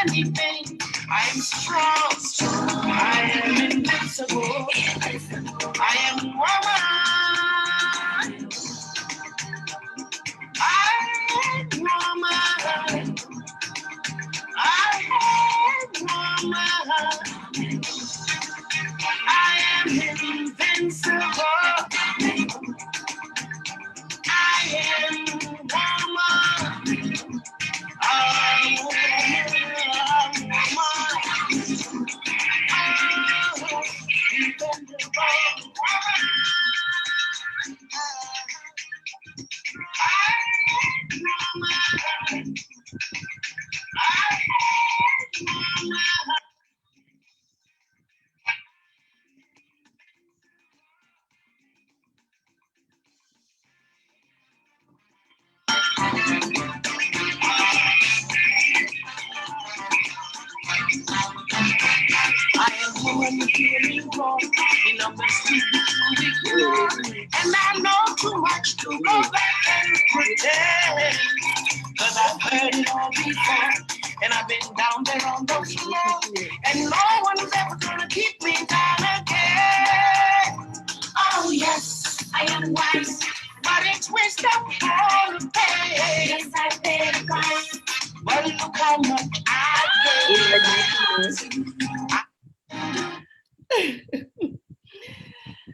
anything. I am strong. I am invincible. I am woman. I am woman. I am woman. I am invincible. I am woman. I am woman. I am woman, healing wrong. You know, my stupid, and I know too much to go back and pretend. Cause I've heard it all before. And I've been down there on those floors. And no one's ever gonna keep me down again. Oh yes, I am wise. But it's wisdom for the pain. Yes, I pay the price. But look how much I paid.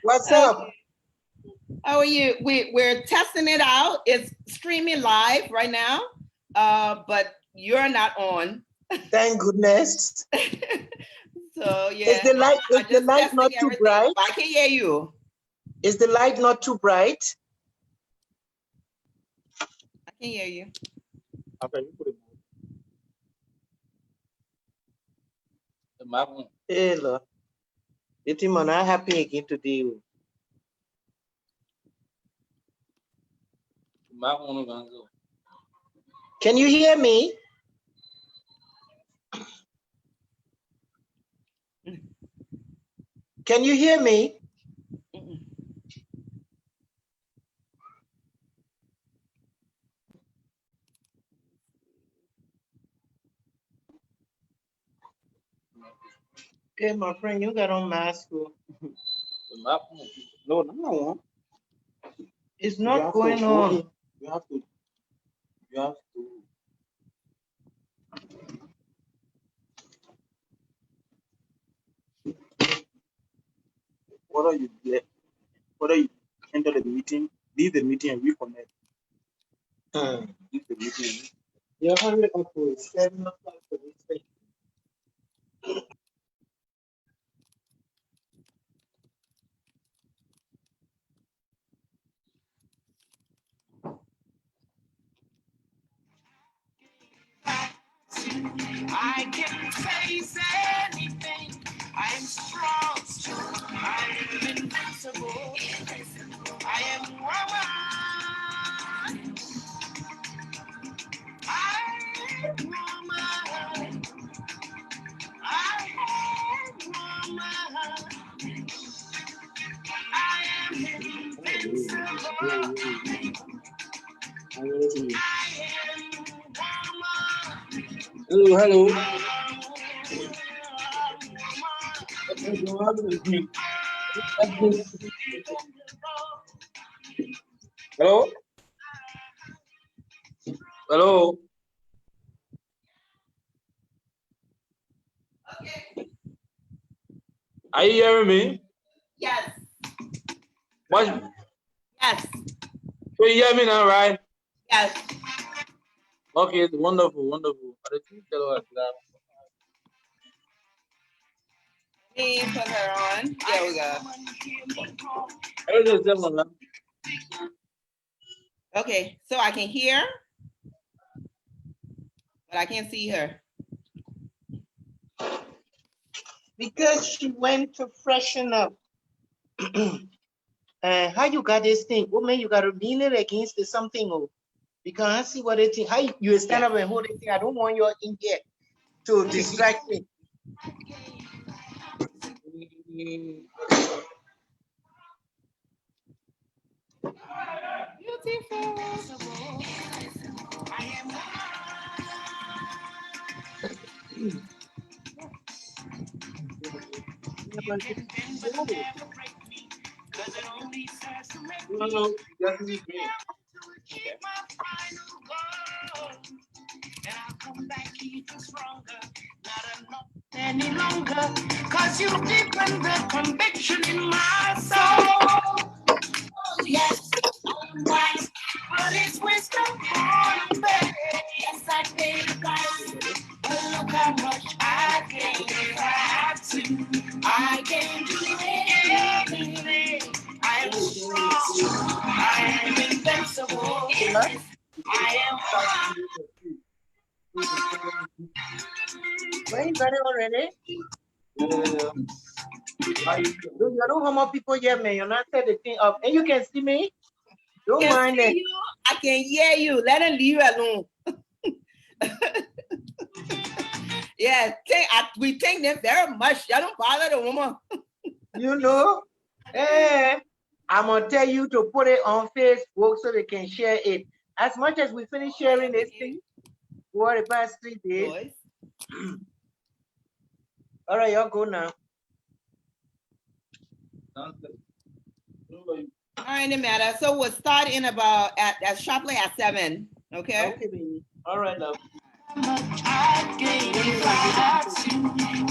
What's up? How are you? We're testing it out. It's streaming live right now, but you're not on. Thank goodness. So yeah. Is the light not too bright? I can hear you. Is the light not too bright? I can hear you. Okay, you put it the map. Hello. It's not happy again today. Can you hear me? Can you hear me? Okay, my friend, you got on mask. No. It's not going on. You have to. What are you enter the meeting, leave the meeting and reconnect. Leave the meeting. You're hurry up for 7 o'clock for this thing. I can face anything. I am strong. I am invincible. I am woman. I am woman. I am woman. I am invincible. I am woman. Hello. Hello. Okay. Are you hearing me? Yes. What? Yes. So you hear me now, right? Yes. Okay, wonderful. I think tell us that. Let me put her on. There we go. Okay, so I can hear, but I can't see her. Because she went to freshen up. How you got this thing? Woman, you got to lean it against the something. Oh, because I see what it is. How you stand up and hold it. I don't want your in here to distract me. Beautiful. but can bend but no, never break me, 'cause it only serves to make no, me no, definitely to green. achieve my final goal. And I'll come back even stronger, not enough any longer, 'cause you deepen the conviction in my soul. Oh yes, I'm wise, but it's wisdom on me. Yes, I paid the price, but look how much I gained. If I have to, I can do anything. I am strong, I am invincible. What? I am Where you got it already? Yeah. You don't how more people here, man. You're not set the thing up. And you can see me. Don't Can mind see it. you. I can hear you. Let him leave you alone. Yeah, we thank them very much. Y'all don't bother the woman. You know? I'm gonna tell you to put it on Facebook so they can share it. As much as we finish sharing this thing for the past 3 days. Boys. All right, y'all go now. All right, no matter. So we'll start in about at sharply at 7. Okay. Okay, baby. All right, love. I gave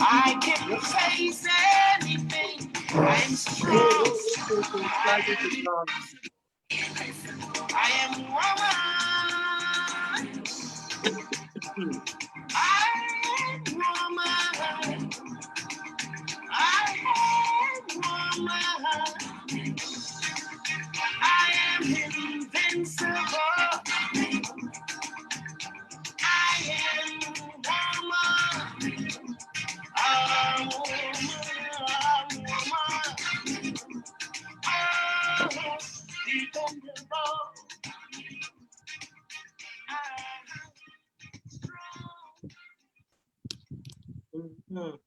I can face anything. I'm strong. I am woman. I am woman. I am woman. I am invincible. I am woman. I'm woman. Oh, dependable. Mhm.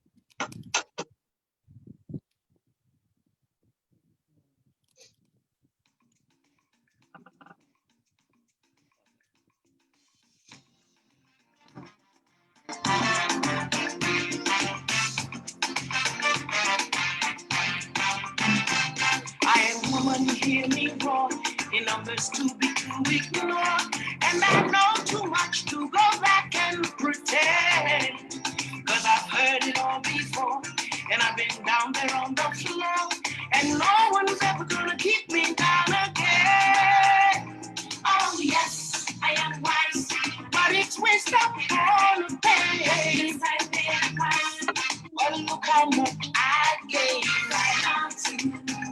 I am woman, hear me roar. In numbers too big to ignore. And I know too much to go back and pretend. 'Cause I've heard it all before. And I've been down there on the floor. And no one's ever gonna keep me down again. Oh yes, I am wise. But it's wisdom on the page. I feel wise. Well, look how much I gave.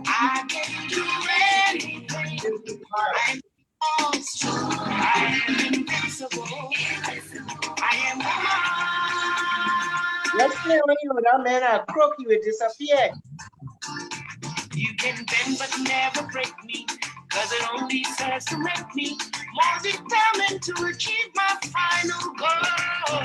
I can do anything. I'm strong. I am invincible. I am Let's woman. play when you that man a croak, you will disappear. You can bend but never break me, 'cause it only serves to make me more determined to achieve my final goal.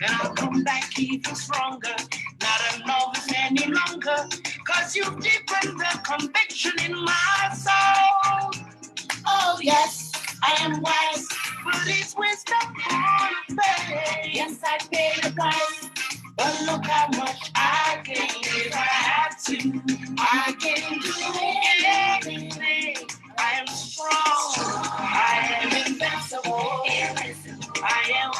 And I'll come back even stronger, not a novice any longer, 'cause you've deepened the conviction in my soul. Oh yes, I am wise, but it's wisdom on the face. Yes, I pay the price, but look how much I gain. If I have to, I can do anything. I am strong, I am invincible. I am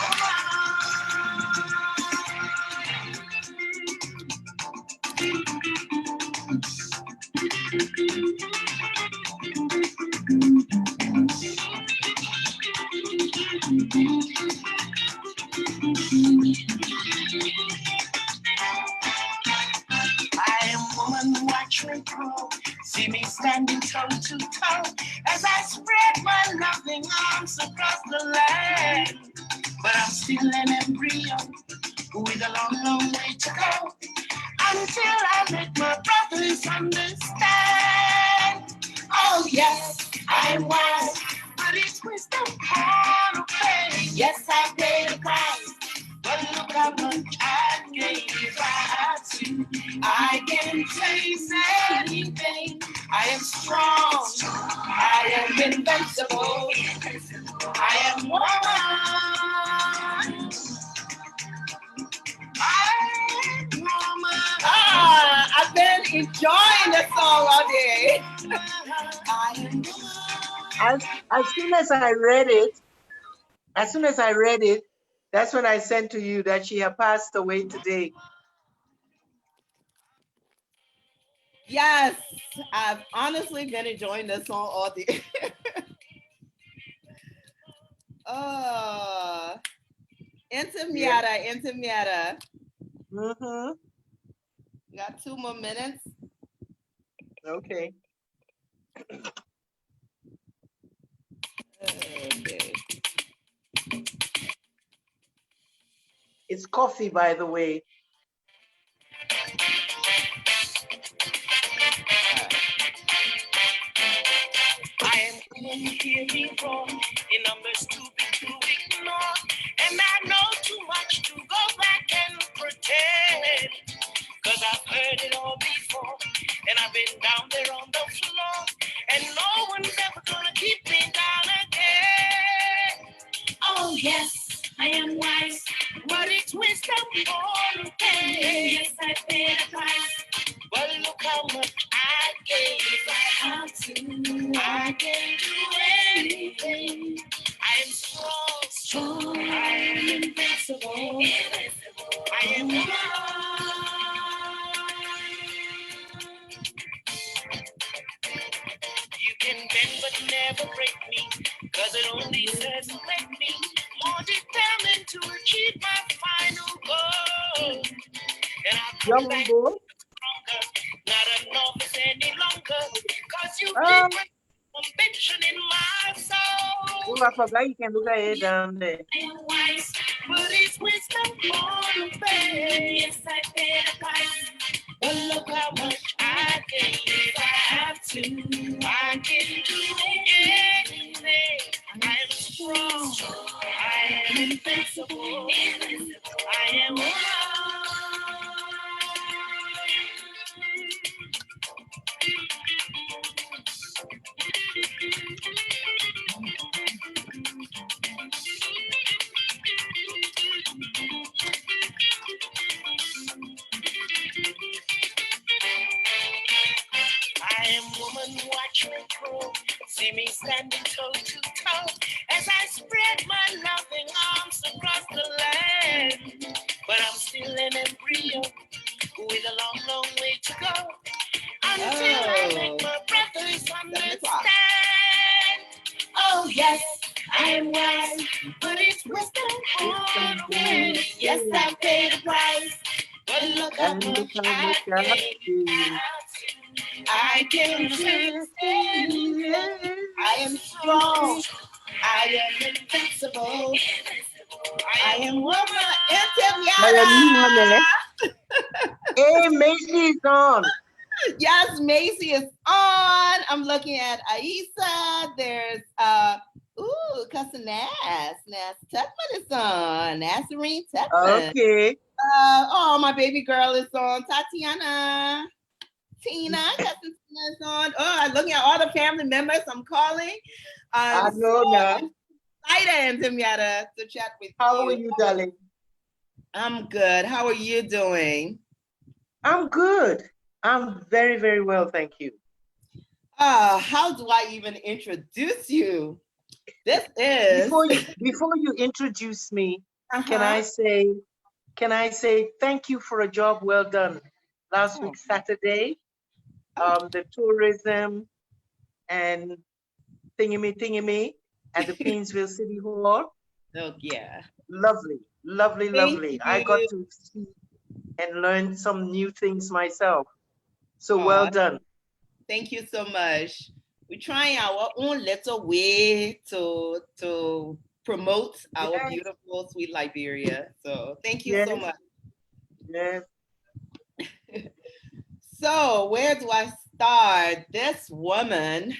I am woman, watch me grow. See me standing toe to toe as I spread my loving arms across the land. But I'm still an embryo with a long, long way to go until I let my brothers understand. Oh yes, I'm wise, but it's wisdom on a face. Yes, I pay the price. But look how much I gave. If I had to, I can face anything. I am strong. I am invincible. I am woman. I am woman. I enjoying the song all day. As soon as I read it, that's when I sent to you that she had passed away today. Yes, I've honestly been enjoying this song all day. Oh, into Miatta. Mm-hmm. Got 2 more minutes. Okay. Okay. It's coffee, by the way. I am hearing wrong in numbers too big to ignore, and I know too much to go back and pretend. Cause I've heard it all before, and I've been down there on the floor, and no one's ever gonna keep me down again. Oh yes, I am wise, but it's wisdom for pain. Yes, I paid a price, but look how much I gave. If I have to, I can do anything. I am strong, I am invincible, I am You can bend but never break me, cause it only says make me more determined to achieve my final goal. And I come back Jumbo. stronger, not a novice any longer, cause you keep conviction in my soul. Oh, I forgot you can look at it down there. I am wise, but it's wisdom for the faith. Yes, I paid a price. But look how much I gave. If I have to, I can do anything. I am strong. I am invincible. I am I am woman, watch me grow. See me standing toe to toe as I spread my loving arms across the land. But I'm still an embryo with a long, long way to go until I make my brothers understand. Oh yes, I am wise, but it's wisdom for the way. Yes, I paid the price, but look how much I gave. I can fix it. I am strong. I am invincible. I am woman. Miatta. Hey, Macy is on. Yes, Macy is on. I'm looking at Aisa. There's cousin Nas Tubman is on. Nazarene Tubman. Okay. Oh, my baby girl is on. Tatiana. Tina, cousin Tina is on. Oh, I'm looking at all the family members. I'm calling. I know now. Excited, Miatta, to chat with you. How are you, darling? I'm good. How are you doing? I'm good. I'm very, very well, thank you. How do I even introduce you? This is before you introduce me, can I say thank you for a job well done last week Saturday. The tourism and thingy at the Queensville City Hall. Oh yeah. Lovely. I got to see and learn some new things myself. So well done. Thank you so much. We're trying our own little way to promote our beautiful, sweet Liberia. So thank you so much. Yes. So where do I start? This woman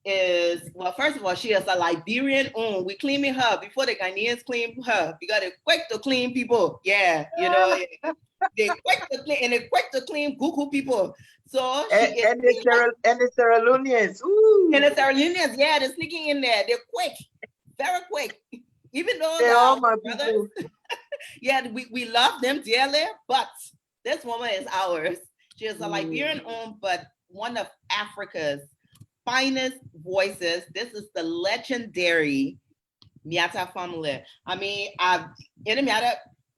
is, well, first of all, she is a Liberian-born. We cleaning her before the Ghanaians clean her. We got to quick to clean people. Yeah, you know, they quick to clean, and they quick to clean Gugu people. So she and the Sierra Leoneans. And the Sierra Leoneans, yeah, they're sneaking in there. They're quick, very quick. Even though they're all my brothers, people. yeah, we love them dearly, but this woman is ours. She is a Liberian-owned, but one of Africa's finest voices. This is the legendary Miatta Fahnbulleh. I mean, Miatta,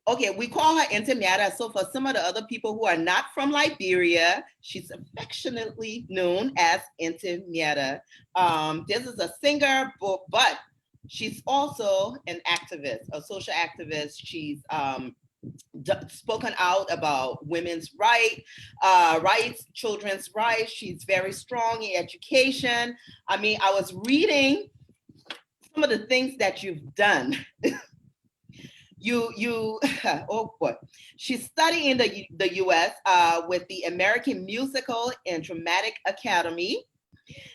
okay, we call her Miatta. So for some of the other people who are not from Liberia, she's affectionately known as Miatta. This is a singer, but she's also an activist, a social activist. She's spoken out about women's rights, children's rights. She's very strong in education. I mean, I was reading some of the things that you've done. Oh boy. She's studying in the US with the American Musical and Dramatic Academy.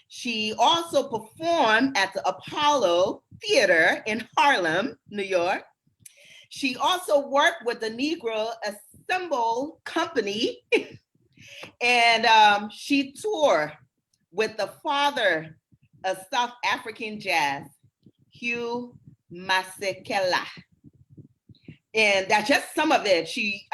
She also performed at the Apollo Theater in Harlem, New York. She also worked with the Negro Ensemble Company, and she toured with the father of South African jazz, Hugh Masekela. And that's just some of it. She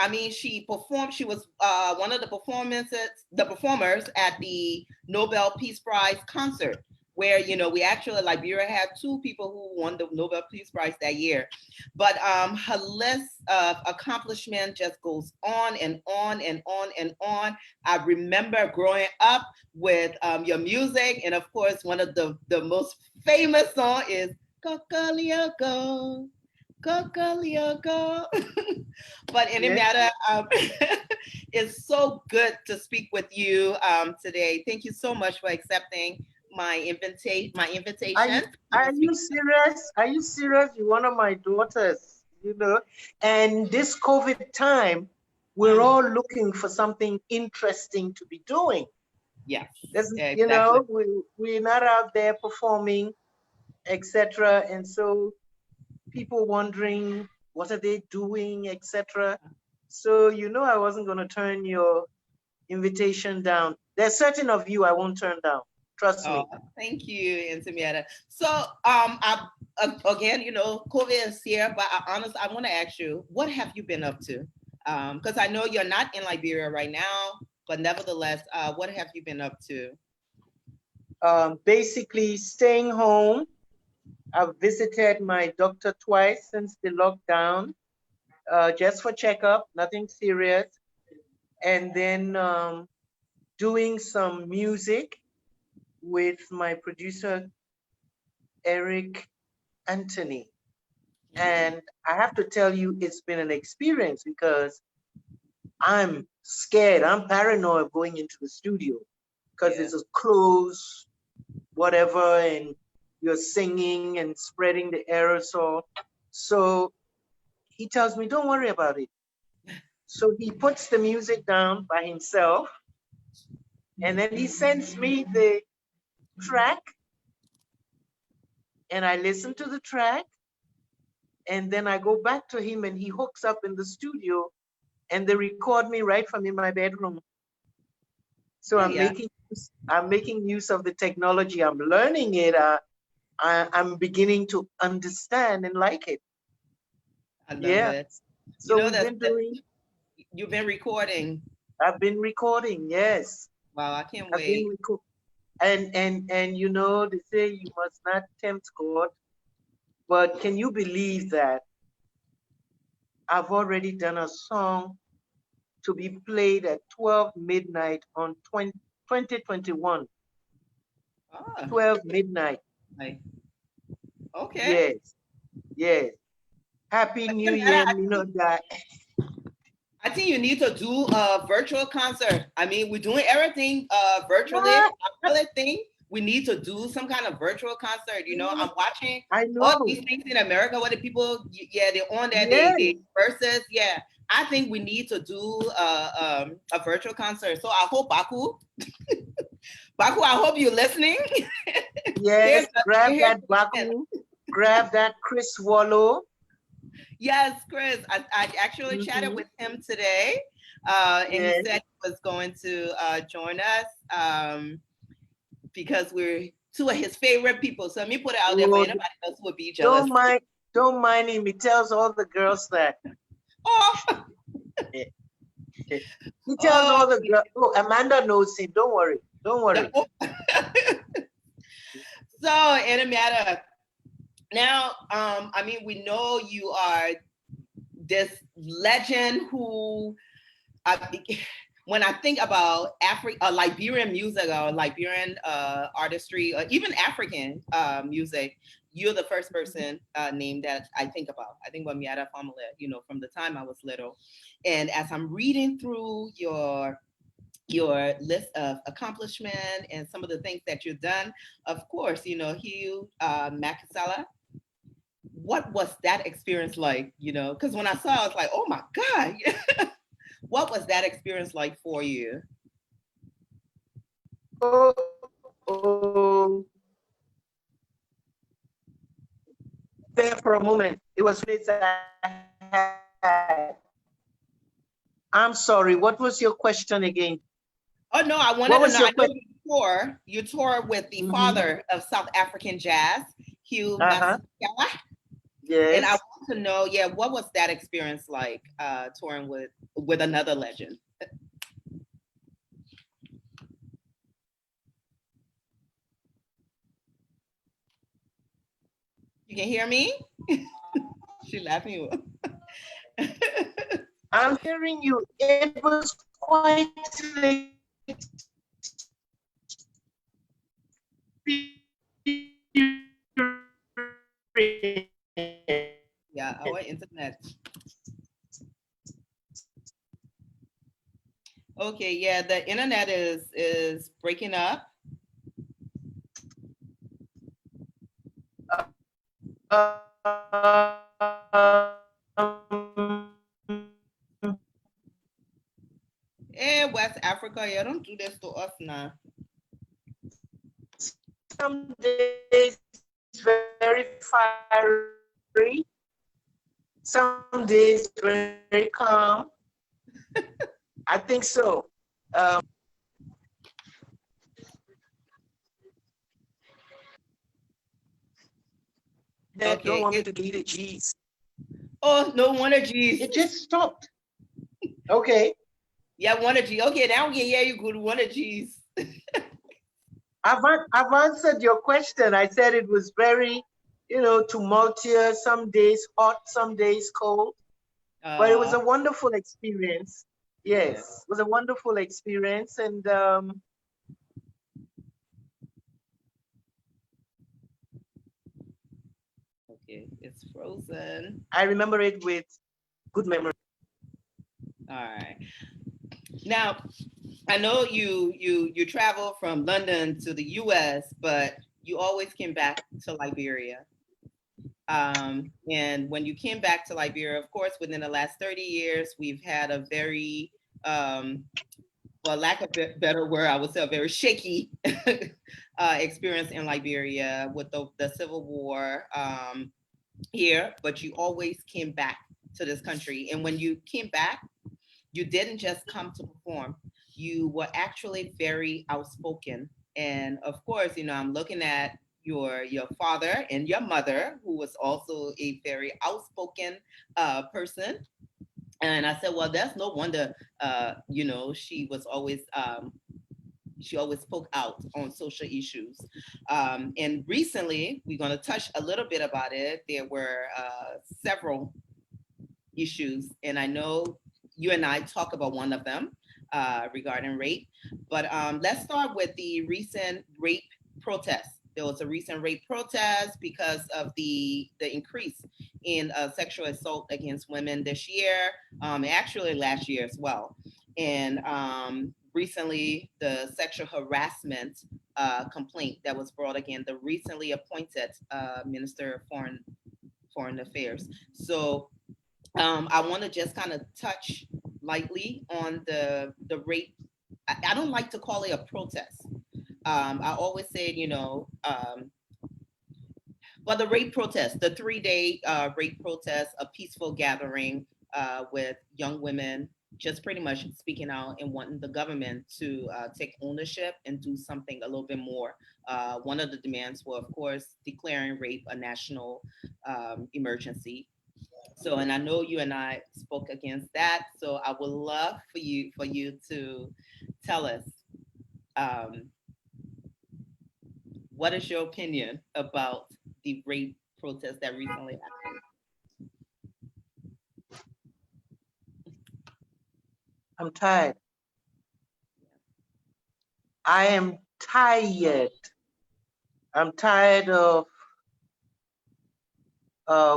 performed, she was one of the performers at the Nobel Peace Prize concert, where, we actually, Liberia had 2 people who won the Nobel Peace Prize that year. But her list of accomplishments just goes on and on and on and on. I remember growing up with your music. And of course, one of the most famous song is Kokoliogo. Kokoliogo. But in any matter, it's so good to speak with you today. Thank you so much for accepting my invitation. Are you serious? Are you serious? You're one of my daughters, And this COVID time, we're all looking for something interesting to be doing. Yes. Exactly. We're not out there performing, etc. And so people wondering, what are they doing, etc. So, I wasn't going to turn your invitation down. There's certain of you I won't turn down. Trust me. Thank you, Miatta. So, again, COVID is here, but I want to ask you, what have you been up to? Because I know you're not in Liberia right now, but nevertheless, what have you been up to? Basically, staying home. I've visited my doctor twice since the lockdown, just for checkup, nothing serious. And then doing some music with my producer, Eric Anthony. And I have to tell you, it's been an experience because I'm scared. I'm paranoid going into the studio because it's a closed whatever, and you're singing and spreading the aerosol. So he tells me, don't worry about it. So he puts the music down by himself, and then he sends me the track, and I listen to the track, and then I go back to him, and he hooks up in the studio, and they record me right from in my bedroom. So I'm making use of the technology. I'm learning it. I'm beginning to understand and like it. I love it. So you've been recording. I've been recording, yes. Wow, I can't wait. And they say you must not tempt God. But can you believe that I've already done a song to be played at 12 midnight on 2021. 12 midnight. Okay. Yes. Happy New Year, that. I think you need to do a virtual concert. I mean, we're doing everything virtually. I really think we need to do some kind of virtual concert. I'm watching all these things in America where the people, they're on there, they versus, I think we need to do a virtual concert. So I hope Baku, I hope you're listening. Yes, grab that Baku, grab that Chris Wallow. Yes, Chris. I actually chatted with him today, and he said he was going to join us because we're 2 of his favorite people. So let me put it out there for anybody else who would be jealous. Don't mind him. He tells all the girls that. Oh. Okay. He tells Oh, all the girls. Oh, Amanda knows him. Don't worry. Don't worry. so Miatta, now, I mean, we know you are this legend who, when I think about Liberian music or Liberian artistry, or even African music, you're the first person name that I think about. I think about Miatta Fahnbulleh, you know, from the time I was little. And as I'm reading through your list of accomplishment and some of the things that you've done, of course, you know, Hugh Makasala, what was that experience like? You know, because when I saw it, I was like, oh my God. What was that experience like for you? Oh, there for a moment. It was minutes I had. I'm sorry. What was your question again? Oh no, I wanted What to was know. your I know question? you tour with the father of South African jazz, Hugh Uh-huh. Masekela. And I Yes. want to know, yeah, what was that experience like touring with another legend? You can hear me? She laughing. I'm hearing you. It was quite an experience. Yeah, our internet. Okay, yeah, the internet is breaking up. Hey, West Africa, you don't do this to us now. Some days very fiery, some days very calm. I think so. Dad don't Okay. want me to delete it. Jeez. Oh, no wonder, geez. It just stopped. Okay. Yeah, wonder, G. Okay, now we can hear you good. Wonder, geez. I've answered your question. I said it was very, tumultuous, some days hot, some days cold. But it was a wonderful experience. Yes, it was a wonderful experience. And okay, it's frozen. I remember it with good memory. All right. Now, I know you travel from London to the US, but you always came back to Liberia. And when you came back to Liberia, of course, within the last 30 years, we've had a very, well, lack of better word, I would say a very shaky experience in Liberia with the Civil War here, but you always came back to this country. And when you came back, you didn't just come to perform. You were actually very outspoken. And of course, you know, I'm looking at your father and your mother, who was also a very outspoken person. And I said, well, that's no wonder. You know, she always spoke out on social issues. And recently, we're going to touch a little bit about it. There were several issues, and I know you and I talk about one of them regarding rape. But let's start with the recent rape protests. There was a recent rape protest because of the increase in sexual assault against women this year, actually last year as well. And recently, the sexual harassment complaint that was brought against the recently appointed Minister of Foreign Affairs. So I want to just kind of touch lightly on the rape. I don't like to call it a protest. I always say, you know, well, the rape protest, the 3-day rape protest, a peaceful gathering with young women, just pretty much speaking out and wanting the government to take ownership and do something a little bit more. One of the demands were, of course, declaring rape a national emergency. So, and I know you and I spoke against that. So I would love for you to tell us, um, what is your opinion about the rape protest that recently happened? I'm tired. I am tired. I'm tired of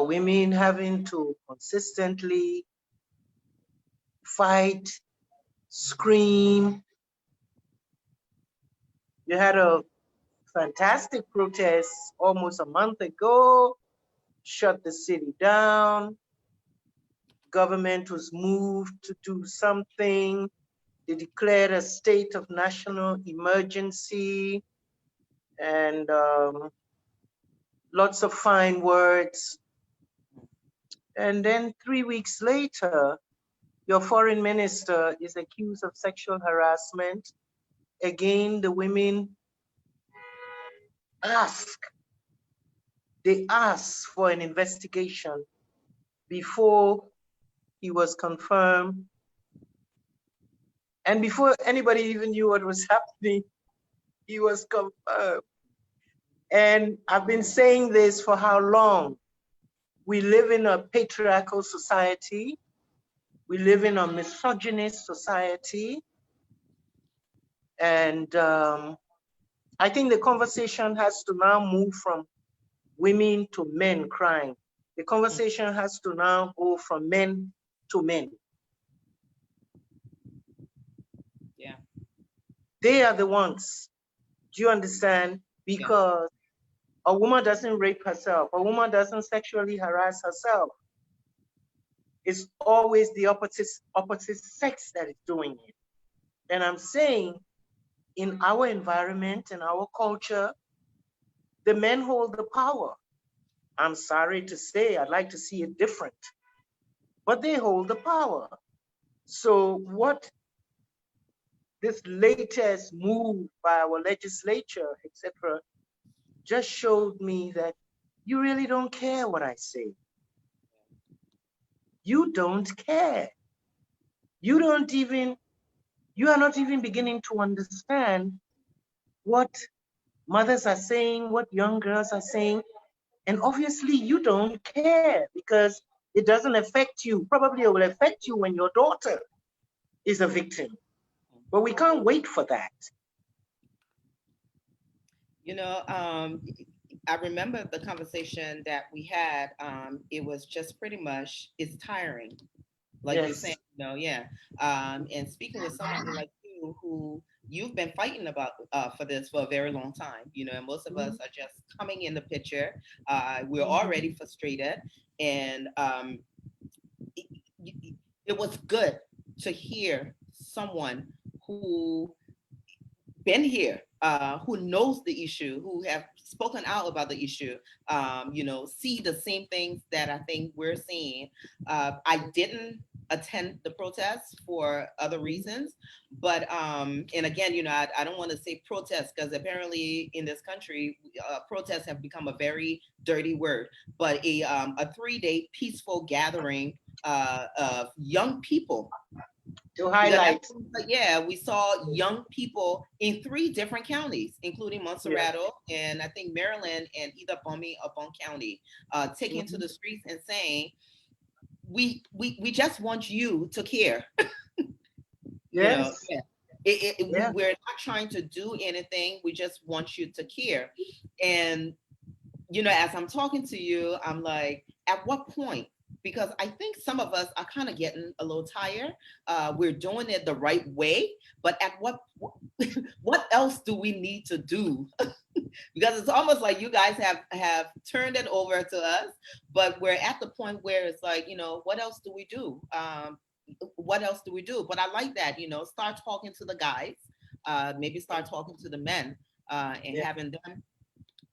women having to consistently fight, scream. You had a fantastic protest almost a month ago, shut the city down. Government was moved to do something. They declared a state of national emergency and lots of fine words. And then 3 weeks later, your foreign minister is accused of sexual harassment. Again, the women they asked for an investigation before he was confirmed. And before anybody even knew what was happening, he was confirmed. And I've been saying this for how long? We live in a patriarchal society. We live in a misogynist society. And I think the conversation has to now move from women to men crying. The conversation has to now go from men to men. Yeah. They are the ones. Do you understand? Because a woman doesn't rape herself. A woman doesn't sexually harass herself. It's always the opposite sex that is doing it. And I'm saying in our environment, in our culture, the men hold the power. I'm sorry to say, I'd like to see it different, but they hold the power. So what this latest move by our legislature, etc., just showed me that you really don't care what I say. You don't care. You are not even beginning to understand what mothers are saying, what young girls are saying. And obviously you don't care because it doesn't affect you. Probably it will affect you when your daughter is a victim. But we can't wait for that. I remember the conversation that we had. It was just pretty much, it's tiring. Like you're saying, and speaking with someone like you, who you've been fighting about for this for a very long time, and most of us are just coming in the picture. We're already frustrated, and it was good to hear someone who been here, who knows the issue, who have spoken out about the issue, see the same things that I think we're seeing. I didn't attend the protests for other reasons, but and again, I don't want to say protest because apparently in this country, protests have become a very dirty word. But a 3-day peaceful gathering of young people to highlight. We saw young people in 3 different counties, including Montserrado and I think Maryland and either Bummy or Bone County, taking to the streets and saying, we just want you to care. Yes. We're not trying to do anything. We just want you to care. And, as I'm talking to you, I'm like, at what point? Because I think some of us are kind of getting a little tired. We're doing it the right way, but at what else do we need to do? Because it's almost like you guys have turned it over to us, but we're at the point where it's like, what else do we do? What else do we do? But I like that, start talking to the guys, maybe start talking to the men, and having them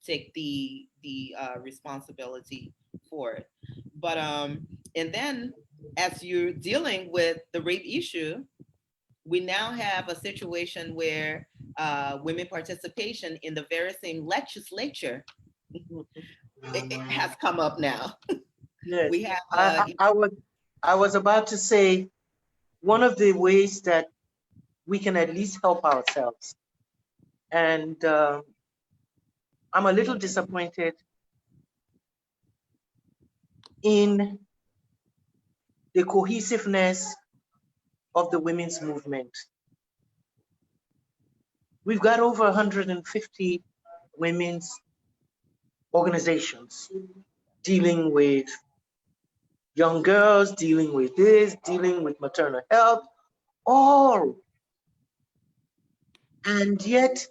take the responsibility for it. But and then as you're dealing with the rape issue, we now have a situation where women participation in the very same legislature it has come up now. Yes. We have I was about to say one of the ways that we can at least help ourselves. And I'm a little disappointed in the cohesiveness of the women's movement. We've got over 150 women's organizations dealing with young girls, dealing with this, dealing with maternal health, all. And yet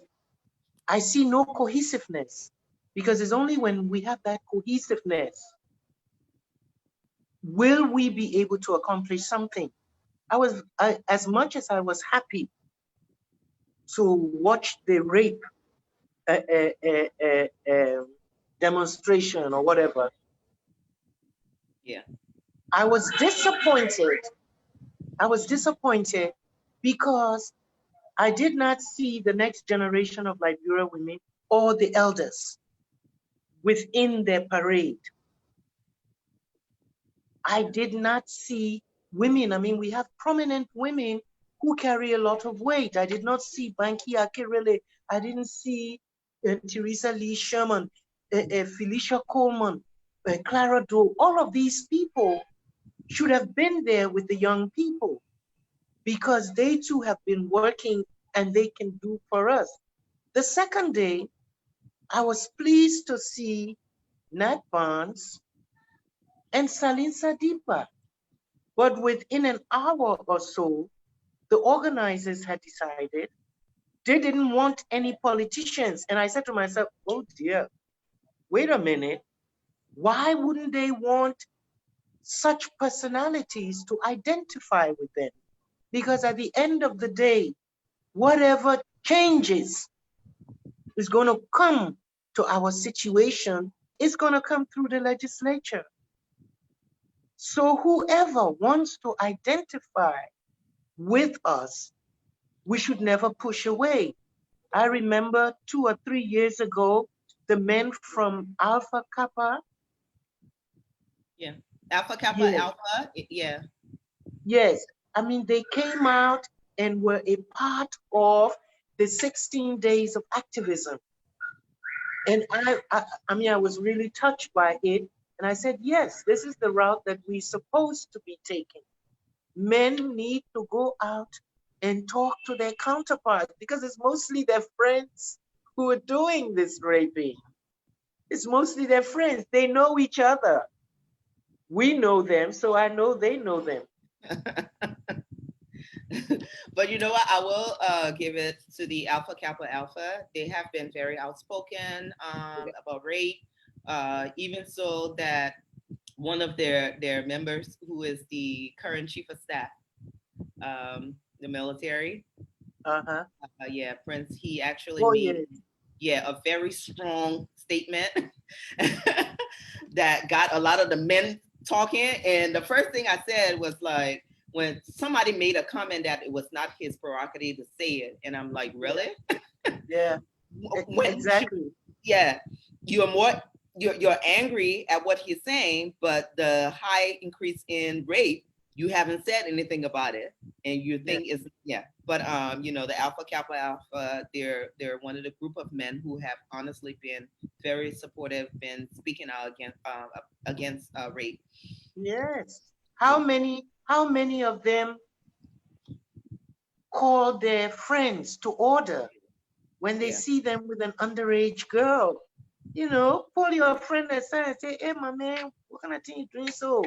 I see no cohesiveness, because it's only when we have that cohesiveness will we be able to accomplish something. As much as I was happy to watch the rape demonstration or whatever, yeah. I was disappointed. I was disappointed because I did not see the next generation of Liberian women or the elders within their parade. I did not see women. I mean, we have prominent women who carry a lot of weight. I did not see Banky Akirele. I didn't see Teresa Lee Sherman, Felicia Coleman, Clara Doe. All of these people should have been there with the young people, because they too have been working and they can do for us. The second day, I was pleased to see Nat Barnes and Salin Sadipa. But within an hour or so, the organizers had decided they didn't want any politicians. And I said to myself, oh dear, wait a minute. Why wouldn't they want such personalities to identify with them? Because at the end of the day, whatever changes is going to come to our situation is going to come through the legislature. So whoever wants to identify with us, we should never push away. I remember 2 or 3 years ago, the men from Alpha Kappa. Yeah. Alpha Kappa Yes. Alpha. Yeah. Yes. I mean, they came out and were a part of the 16 days of activism. And I was really touched by it. And I said, yes, this is the route that we're supposed to be taking. Men need to go out and talk to their counterparts, because it's mostly their friends who are doing this raping. It's mostly their friends. They know each other. We know them, so I know they know them. But you know what? I will give it to the Alpha Kappa Alpha. They have been very outspoken about rape, even so that one of their members, who is the current chief of staff, the military, yeah, Prince, he actually made a very strong statement that got a lot of the men talking. And the first thing I said was like, when somebody made a comment that it was not his prerogative to say it, and I'm like, really? Yeah. Exactly. You're angry at what he's saying, but the high increase in rape, you haven't said anything about it, and you think is But the Alpha Kappa Alpha, they're one of the group of men who have honestly been very supportive, been speaking out against rape. Yes. How many of them call their friends to order when they see them with an underage girl? Pull your friend aside and say, hey, my man, what kind of thing you doing so?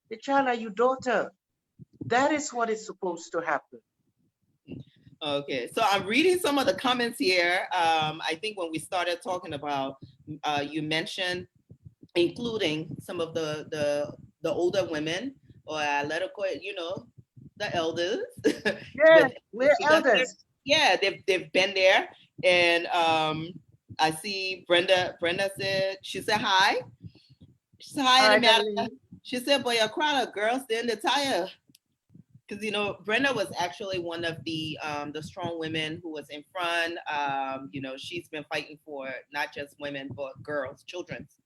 The child are your daughter. That is what is supposed to happen. Okay, so I'm reading some of the comments here. I think when we started talking about, you mentioned including some of the older women, or let it go, the elders. Yeah, we're elders. Yeah, they've been there, and I see Brenda said, she said hi. She said hi, Miatta. She said, boy, a crowd of girls, they're in the tire. because you know Brenda was actually one of the strong women who was in front. You know, she's been fighting for not just women but girls, children's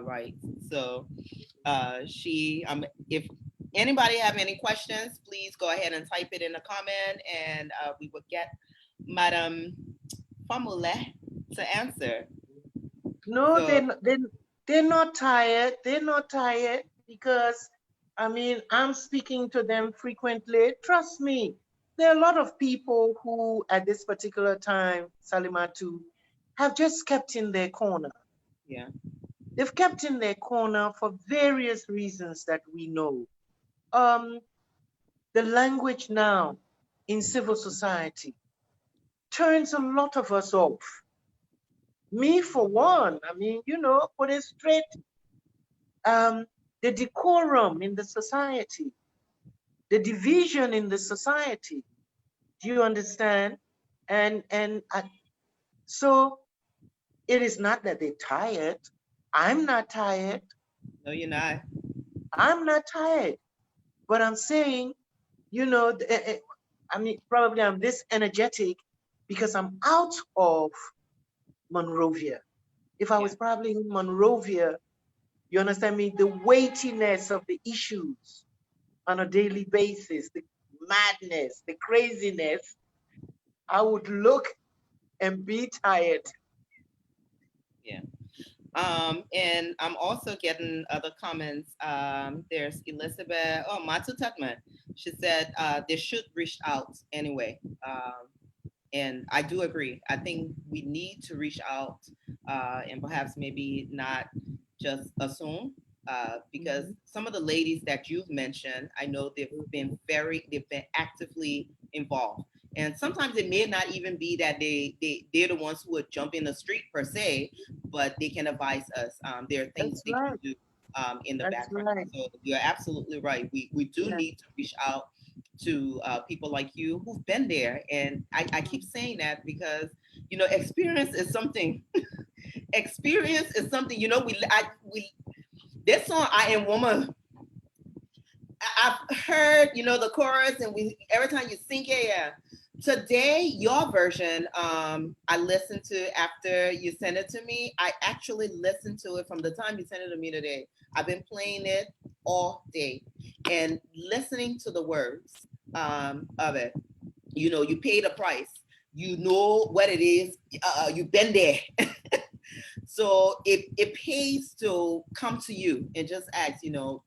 rights. So she if anybody have any questions, please go ahead and type it in the comment, and we will get Madam Fahnbulleh to answer. No, So, they're not tired. They're not tired because, I mean, I'm speaking to them frequently. Trust me, there are a lot of people who, at this particular time, Salimatu, have just kept in their corner. yeah. They've kept in their corner for various reasons that we know. The language now in civil society turns a lot of us off. Me, for one, I mean, you know, put it straight, the decorum in the society, the division in the society. Do you understand? So it is not that they're tired. I'm not tired. No, you're not. I'm not tired. But I'm saying, you know, I mean, probably I'm this energetic because I'm out of Monrovia. If I was probably in Monrovia, you understand me, the weightiness of the issues on a daily basis, the madness, the craziness, I would look and be tired. Yeah. And I'm also getting other comments. There's Elizabeth, Matu Tutman. She said they should reach out anyway. And I do agree. I think we need to reach out and perhaps maybe not just assume because some of the ladies that you've mentioned, I know they've been actively involved. And sometimes it may not even be that they're the ones who would jump in the street per se, but they can advise us. There are things they can do in the background. Right. So you're absolutely right. We do need to reach out to people like you who've been there. And I keep saying that because, you know, experience is something. Experience is something, you know, this song, I Am Woman, I've heard, you know, the chorus and every time you sing it, yeah. Today, your version, I listened to after you sent it to me. I actually listened to it from the time you sent it to me today. I've been playing it all day and listening to the words of it. You know, you pay the price. You know what it is. You've been there. So it pays to come to you and just ask, you know,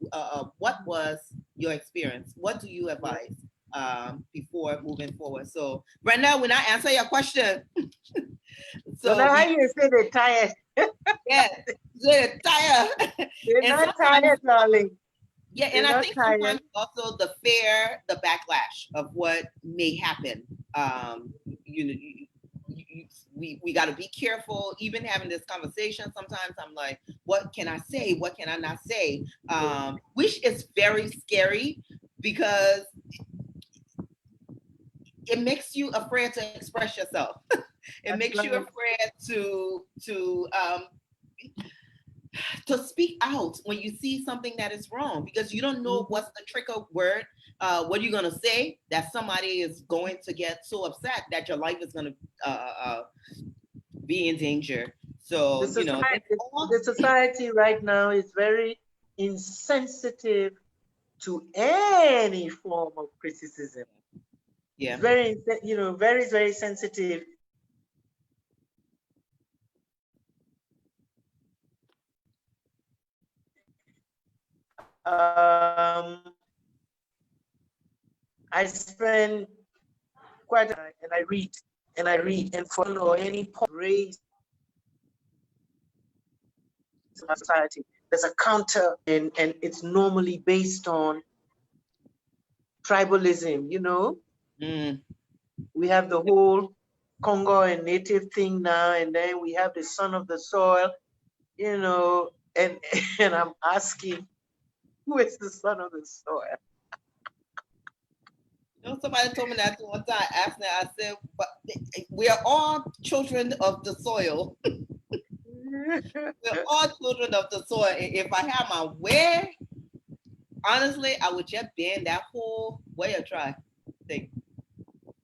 what was your experience? What do you advise before moving forward? So Brenda, when I answer your question, so now how you say they're tired? Yeah, they're tired. They're not tired, darling. Yeah, and I think sometimes also the backlash of what may happen. You know, we got to be careful. Even having this conversation, sometimes I'm like, what can I say? What can I not say? Which is very scary because it makes you afraid to express yourself. It makes you afraid to speak out when you see something that is wrong because you don't know what's the trigger word, what you're going to say that somebody is going to get so upset that your life is going to be in danger. So, the society right now is very insensitive to any form of criticism. Yeah. It's very, you know, very, very sensitive. I spend quite a time and I read and follow any point raised in society. There's a counter and it's normally based on tribalism, you know. We have the whole Congo and native thing now, and then we have the son of the soil, you know, and I'm asking, who is the son of the soil? You know, somebody told me that one time. I asked that. I said, "But we are all children of the soil. We're all children of the soil. If I have my way, honestly, I would just ban that whole way of try thing.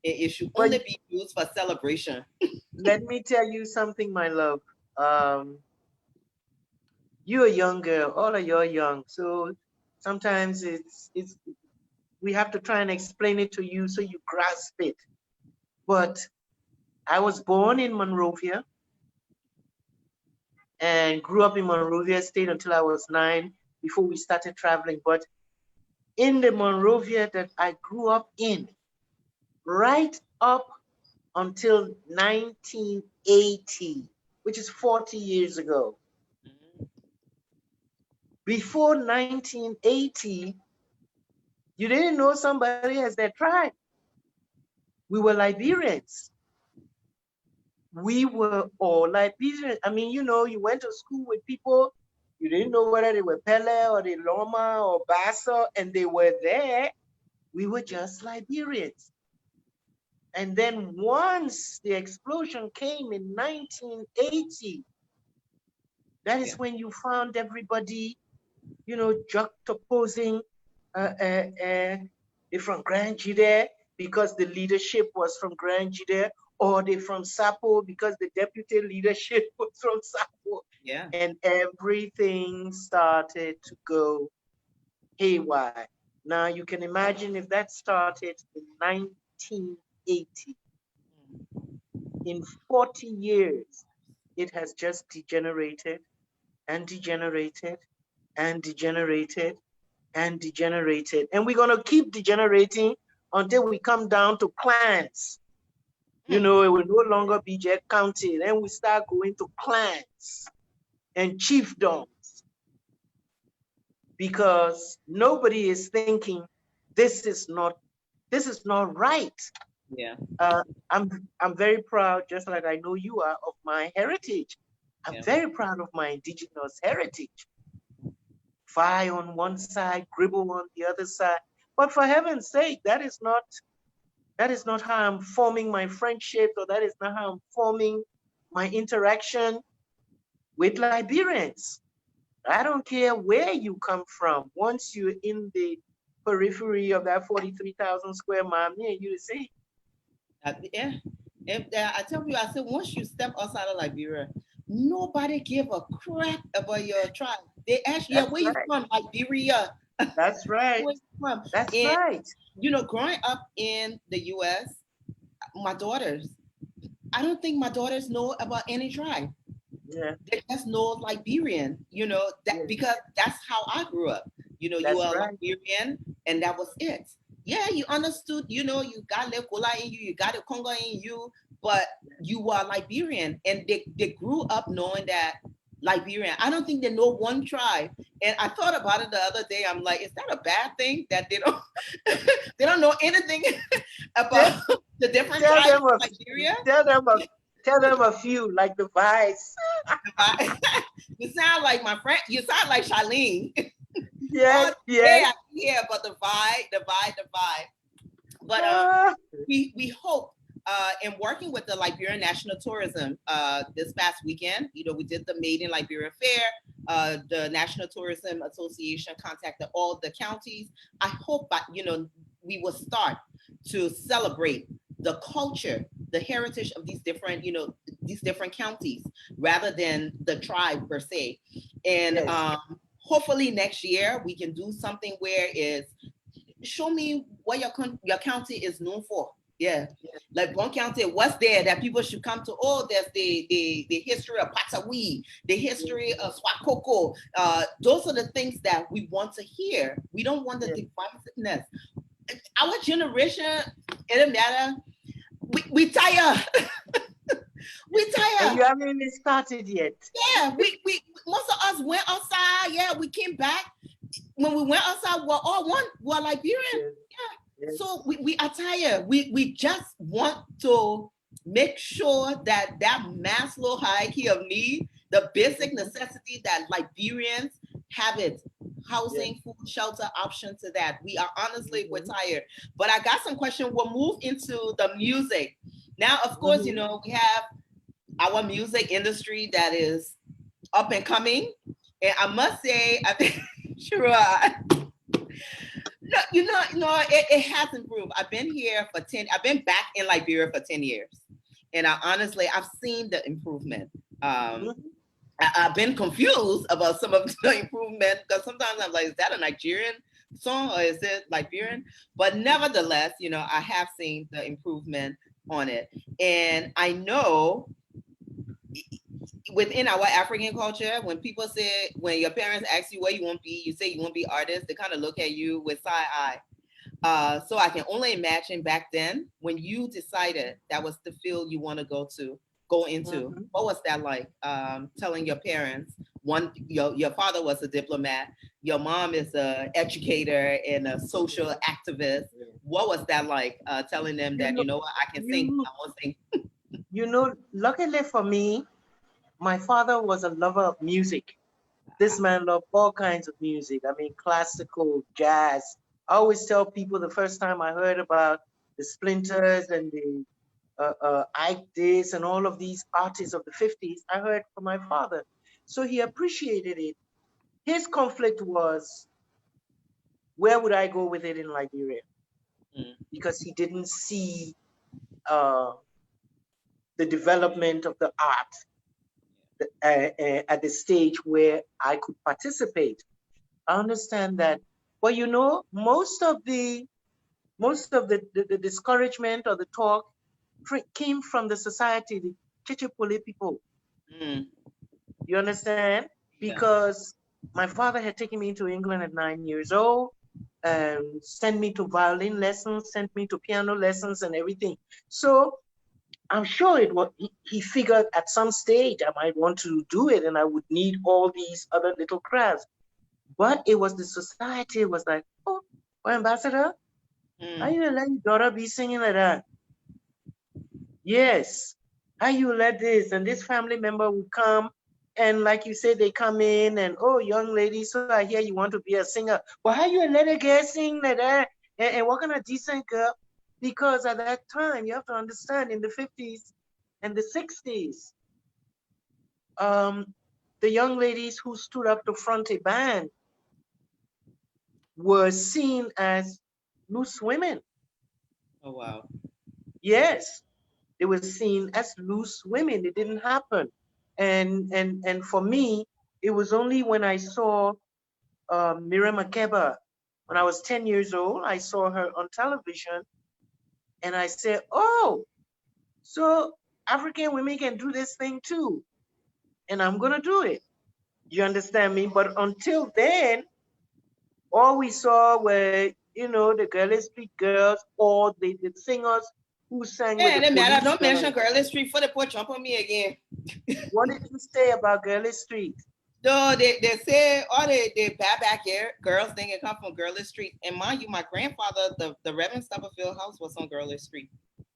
It should But only be used for celebration. let me tell you something, my love. Um, you're a young girl, all of you are young. So sometimes it's we have to try and explain it to you so you grasp it. But I was born in Monrovia and grew up in Monrovia, stayed until I was 9 before we started traveling. But in the Monrovia that I grew up in, right up until 1980, which is 40 years ago. Mhm. Before 1980, you didn't know somebody as their tribe. We were Liberians. We were all Liberians. I mean, you went to school with people, you didn't know whether they were Pele or the Loma or Bassa, and they were there. We were just Liberians. And then once the explosion came in 1980, that is Yeah. when you found everybody, juxtaposing uh, uh, uh, they from Grand Jude because the leadership was from Grand Jude, or they from Sapo because the deputy leadership was from Sapo. Yeah. And everything started to go haywire. Now you can imagine if that started in 1980, in 40 years, it has just degenerated and degenerated and degenerated and degenerated. And we're going to keep degenerating until we come down to clans. Mm. It will no longer be Jet County. Then we start going to clans and chiefdoms because nobody is thinking this is not right. Yeah. Uh, I'm very proud, just like I know you are, of my heritage. I'm Yeah. very proud of my indigenous heritage. Fi on one side, Gribble on the other side. But for heaven's sake, that is not how I'm forming my friendships, or that is not how I'm forming my interaction with Liberians. I don't care where you come from. Once you're in the periphery of that 43,000 square mile, me and you the same. Yeah. I tell you, I said, once you step outside of Liberia, nobody give a crap about your tribe. They ask you, yeah, That's where you right. from? Liberia. That's right. Where you from? That's And right. growing up in the US, my daughters, I don't think my daughters know about any tribe. Yeah. They just know Liberian, that Yeah. because that's how I grew up. You That's are right. Liberian and that was it. Yeah, you understood, you got Lekola in you, you got a Congo in you, but you are Liberian and they grew up knowing that Liberian. I don't think they know one tribe. And I thought about it the other day. I'm like, is that a bad thing that they don't they don't know anything Tell, about the different tell tribes them in a Liberia? tell them a few, like the Vice. You sound like my friend. You sound like Charlene. Yes, Oh yes. yeah, yeah. But the vibe. But Ah, we hope in working with the Liberian National Tourism this past weekend. We did the Made in Liberia Fair. The National Tourism Association contacted all the counties. I hope that we will start to celebrate the culture, the heritage of these different counties rather than the tribe per se. And yes. hopefully next year we can do something where is show me what your county is known for. Yeah. Like Bon County, what's there that people should come to? Oh, there's the history of Patawi, the history of Swakoko. Those are the things that we want to hear. We don't want the Yes. divisiveness. Our generation, it doesn't matter. We tire. We And tire. you haven't even started yet. Yeah, we most of us went outside. Yeah, we came back. When we went outside, we're all one. We're Liberian. Yes. Yeah. Yes. So we are tired. We just want to make sure that Maslow hierarchy of need, the basic necessity that Liberians have it. Yes. Housing, food, shelter, option to that. We are honestly, we're Mhm. tired. But I got some question. We'll move into the music. Now, of course, Mhm. we have our music industry that is up and coming. And I must say, I think, sure, it has improved. I've been here for 10, I've been back in Liberia for 10 years. And I've seen the improvement. I've been confused about some of the improvement because sometimes I'm like, is that a Nigerian song or is it Liberian? But nevertheless, I have seen the improvement on it. And I know within our African culture, when your parents ask you what you want to be, you say you want to be artist, they kind of look at you with side eye. So I can only imagine back then when you decided that was the field you want to go into. What was that like? Telling your parents, your father was a diplomat, your mom is an educator and a social activist. What was that like? Telling them that I can sing, I won't sing. Luckily for me, my father was a lover of music. This man loved all kinds of music. I mean, classical, jazz. I always tell people the first time I heard about the Splinters and the Ike this and all of these artists of the 50s, I heard from my father. So he appreciated it. His conflict was, where would I go with it in Liberia? Because he didn't see the development of the art at the stage where I could participate. I understand that. But most of the discouragement or the talk came from the society, the Chichipule people. You understand? Because my father had taken me to England at 9 years old, and sent me to violin lessons, sent me to piano lessons and everything. So I'm sure he figured at some stage I might want to do it and I would need all these other little crafts. But it was the society, it was like, oh, ambassador, how you let your daughter be singing like that? Yes. How you let this? And this family member would come, and like you said, they come in and, oh, young lady, so I hear you want to be a singer. Well, how you let a girl sing like that? And what kind of decent girl? Because at that time, you have to understand, in the 50s and the 60s, the young ladies who stood up to front a band were seen as loose women. Oh, wow. Yes, they were seen as loose women. It didn't happen. And for me, it was only when I saw Miriam Makeba, when I was 10 years old, I saw her on television, and I said, oh, so African women can do this thing too, and I'm gonna do it. You understand me? But until then, all we saw were, the Girly Street Girls or the singers who sang with the police. Don't mention Girly Street for the poor jump on me again. What did you say about Girly Street? No, they say all the bareback girls they can come from Girly Street. And mind you, my grandfather, the Reverend Stubberfield house was on Girly Street.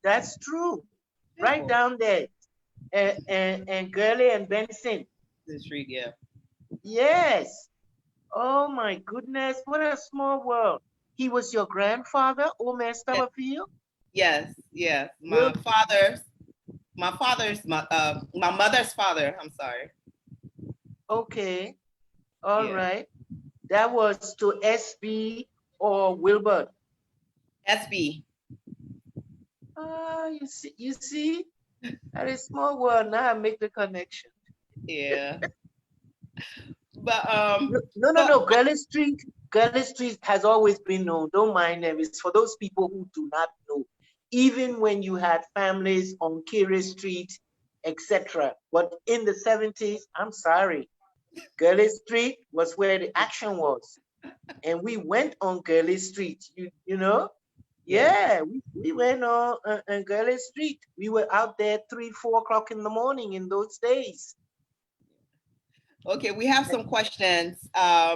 That's true. Right down there. And Girly and Benson. The street, yeah. Yes. Oh my goodness, what a small world. He was your grandfather, Omer Stubberfield? Yes. My mother's father, I'm sorry. Okay. All right. That was to SB or Wilbert? SB. You see, that is small world. Now I make the connection. Yeah. But no. Girly Street has always been known. Don't mind them. It's for those people who do not know. Even when you had families on Kiri Street, etc. But in the 70s, I'm sorry, Girly Street was where the action was, and we went on Girly Street. You know. Yeah, we went on Girly Street. We were out there 3-4 o'clock in the morning in those days. Okay, we have some questions.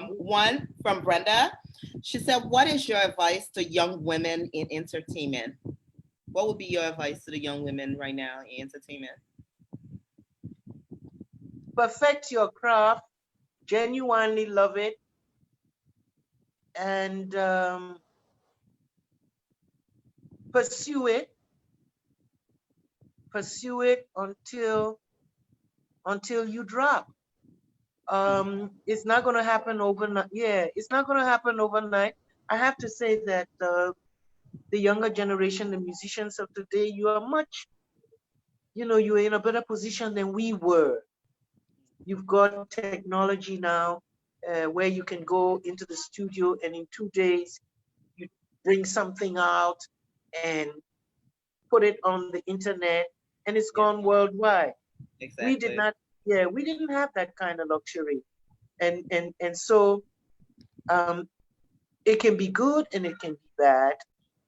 One from Brenda. She said, what is your advice to young women in entertainment? What would be your advice to the young women right now in entertainment? Perfect your craft, genuinely love it, and pursue it until you drop. It's not going to happen overnight. Yeah, it's not going to happen overnight. I have to say that the younger generation, the musicians of today, you are much, you're in a better position than we were. You've got technology now where you can go into the studio and in 2 days you bring something out and put it on the internet and it's gone worldwide. Exactly. We did not, we didn't have that kind of luxury. And so it can be good and it can be bad,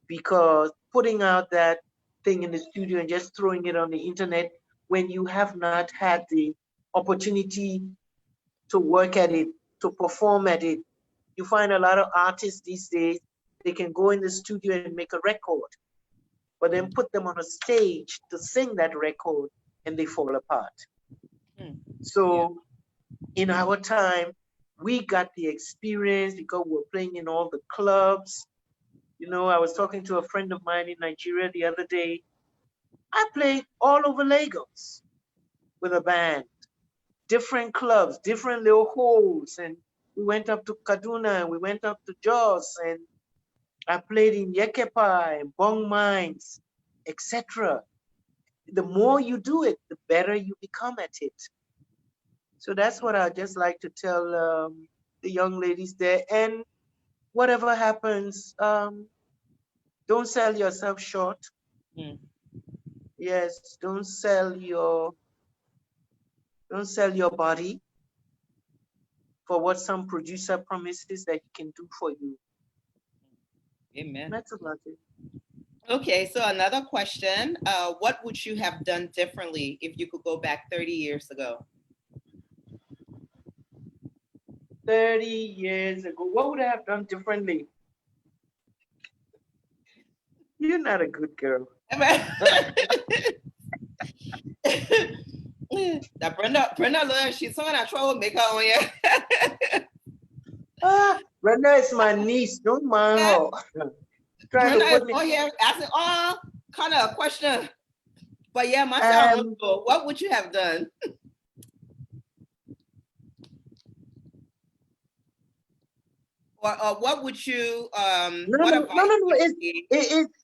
because putting out that thing in the studio and just throwing it on the internet when you have not had the opportunity to work at it, to perform at it. You find a lot of artists these days, they can go in the studio and make a record, but then put them on a stage to sing that record and they fall apart. So in our time, we got the experience because we're playing in all the clubs. I was talking to a friend of mine in Nigeria the other day. I played all over Lagos with a band, different clubs, different little holes. And we went up to Kaduna and we went up to Jos, and I played in Yekepa and Bong Mines, etc. The more you do it, the better you become at it. So that's what I just like to tell the young ladies there. And whatever happens, don't sell yourself short. Yes, don't sell your body for what some producer promises that he can do for you. Amen. That's about it. Okay, so another question. What would you have done differently if you could go back 30 years ago? 30 years ago, what would I have done differently? You're not a good girl. That Brenda, she's someone I troublemaker on here. Brenda is my niece. Don't mind her. Trying Brenda to put is me on here asking all kind of question. But yeah, myself, what would you have done? Or what would you no.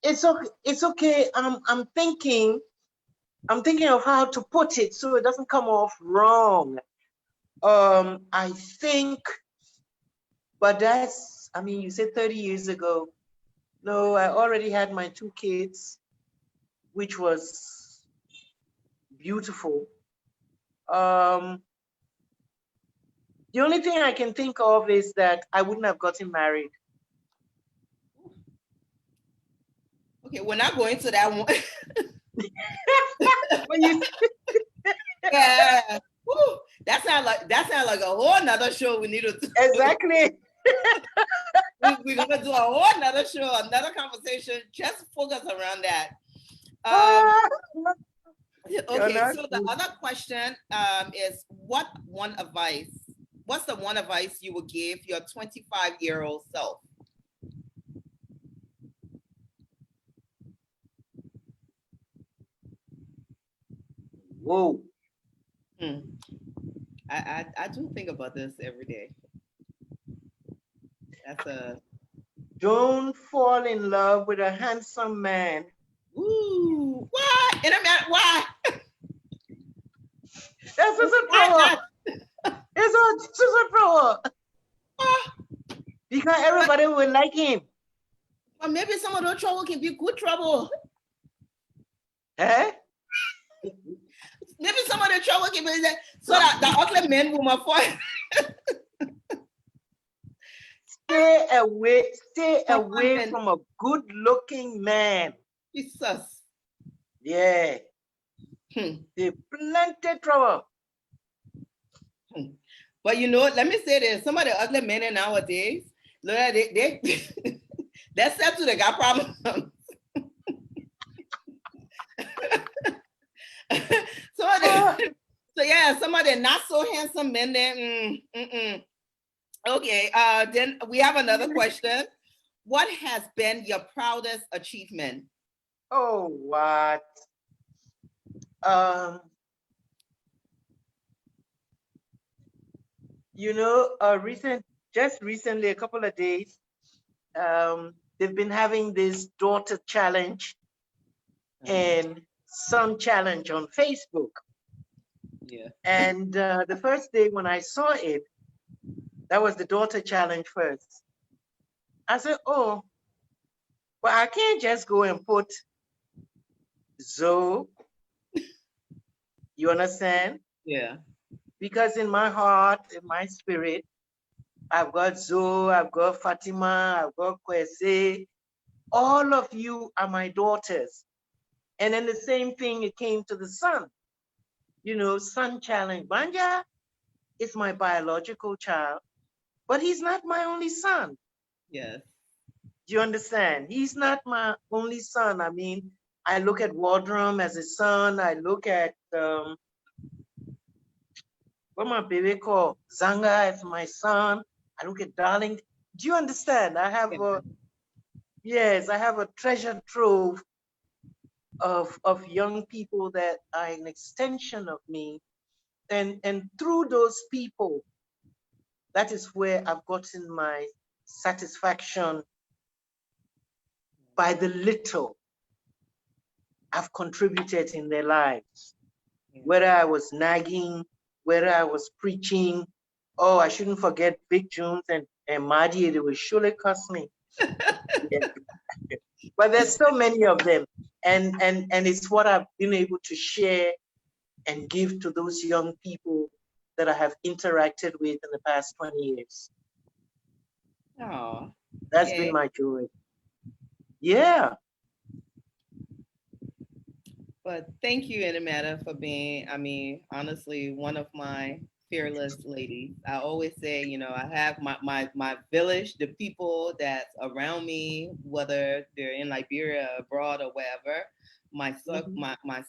It's okay. I'm thinking of how to put it so it doesn't come off wrong. I think, but you said 30 years ago. No, I already had my 2 kids, which was beautiful. The only thing I can think of is that I wouldn't have gotten married. Okay, we're not going to that one. Yeah. Woo, that sounds like a whole nother show we need to do. Exactly. We're gonna do a whole nother show, another conversation, just focus around that. Okay, so the other question is what's the one advice you would give your 25-year-old self? Whoa. I do think about this every day. Don't fall in love with a handsome man. Ooh, what? And I mean, why? That's a power. It's a power. Because everybody will like him. But maybe some of those trouble can be good trouble. Eh? Maybe some of the trouble can be that so that the ugly men will fight. Stay away from a good-looking man. Jesus. Yeah. They plenty trouble. But let me say this: some of the ugly men nowadays, they set to they got problems. Some of the not so handsome men there. Okay, then we have another question. What has been your proudest achievement? Oh, what? Just recently, a couple of days, they've been having this daughter challenge and son challenge on Facebook. Yeah. And the first day when I saw it, that was the daughter challenge first. I said, oh, well, I can't just go and put Zoe. You understand? Yeah. Because in my heart, in my spirit, I've got Zoe, I've got Fatima, I've got Kwesi. All of you are my daughters. And then the same thing, it came to the son. You know, son challenge. Banja is my biological child, but he's not my only son. Yes. Do you understand? He's not my only son. I mean, I look at Wardrum as a son. I look at what my baby called Zanga as my son. I look at Darling. Do you understand? I have a yes, I have a treasure trove of young people that are an extension of me. And through those people, that is where I've gotten my satisfaction by the little I've contributed in their lives. Whether I was nagging, whether I was preaching, oh, I shouldn't forget Big Jones and Madi, they will surely cost me. Yeah. But there's so many of them. And it's what I've been able to share and give to those young people that I have interacted with in the past 20 years. Oh, That's been my joy. Yeah. But thank you, Miatta, for being, I mean, honestly, one of my fearless ladies. I always say, you know, I have my village, the people that's around me, whether they're in Liberia, abroad, or wherever, my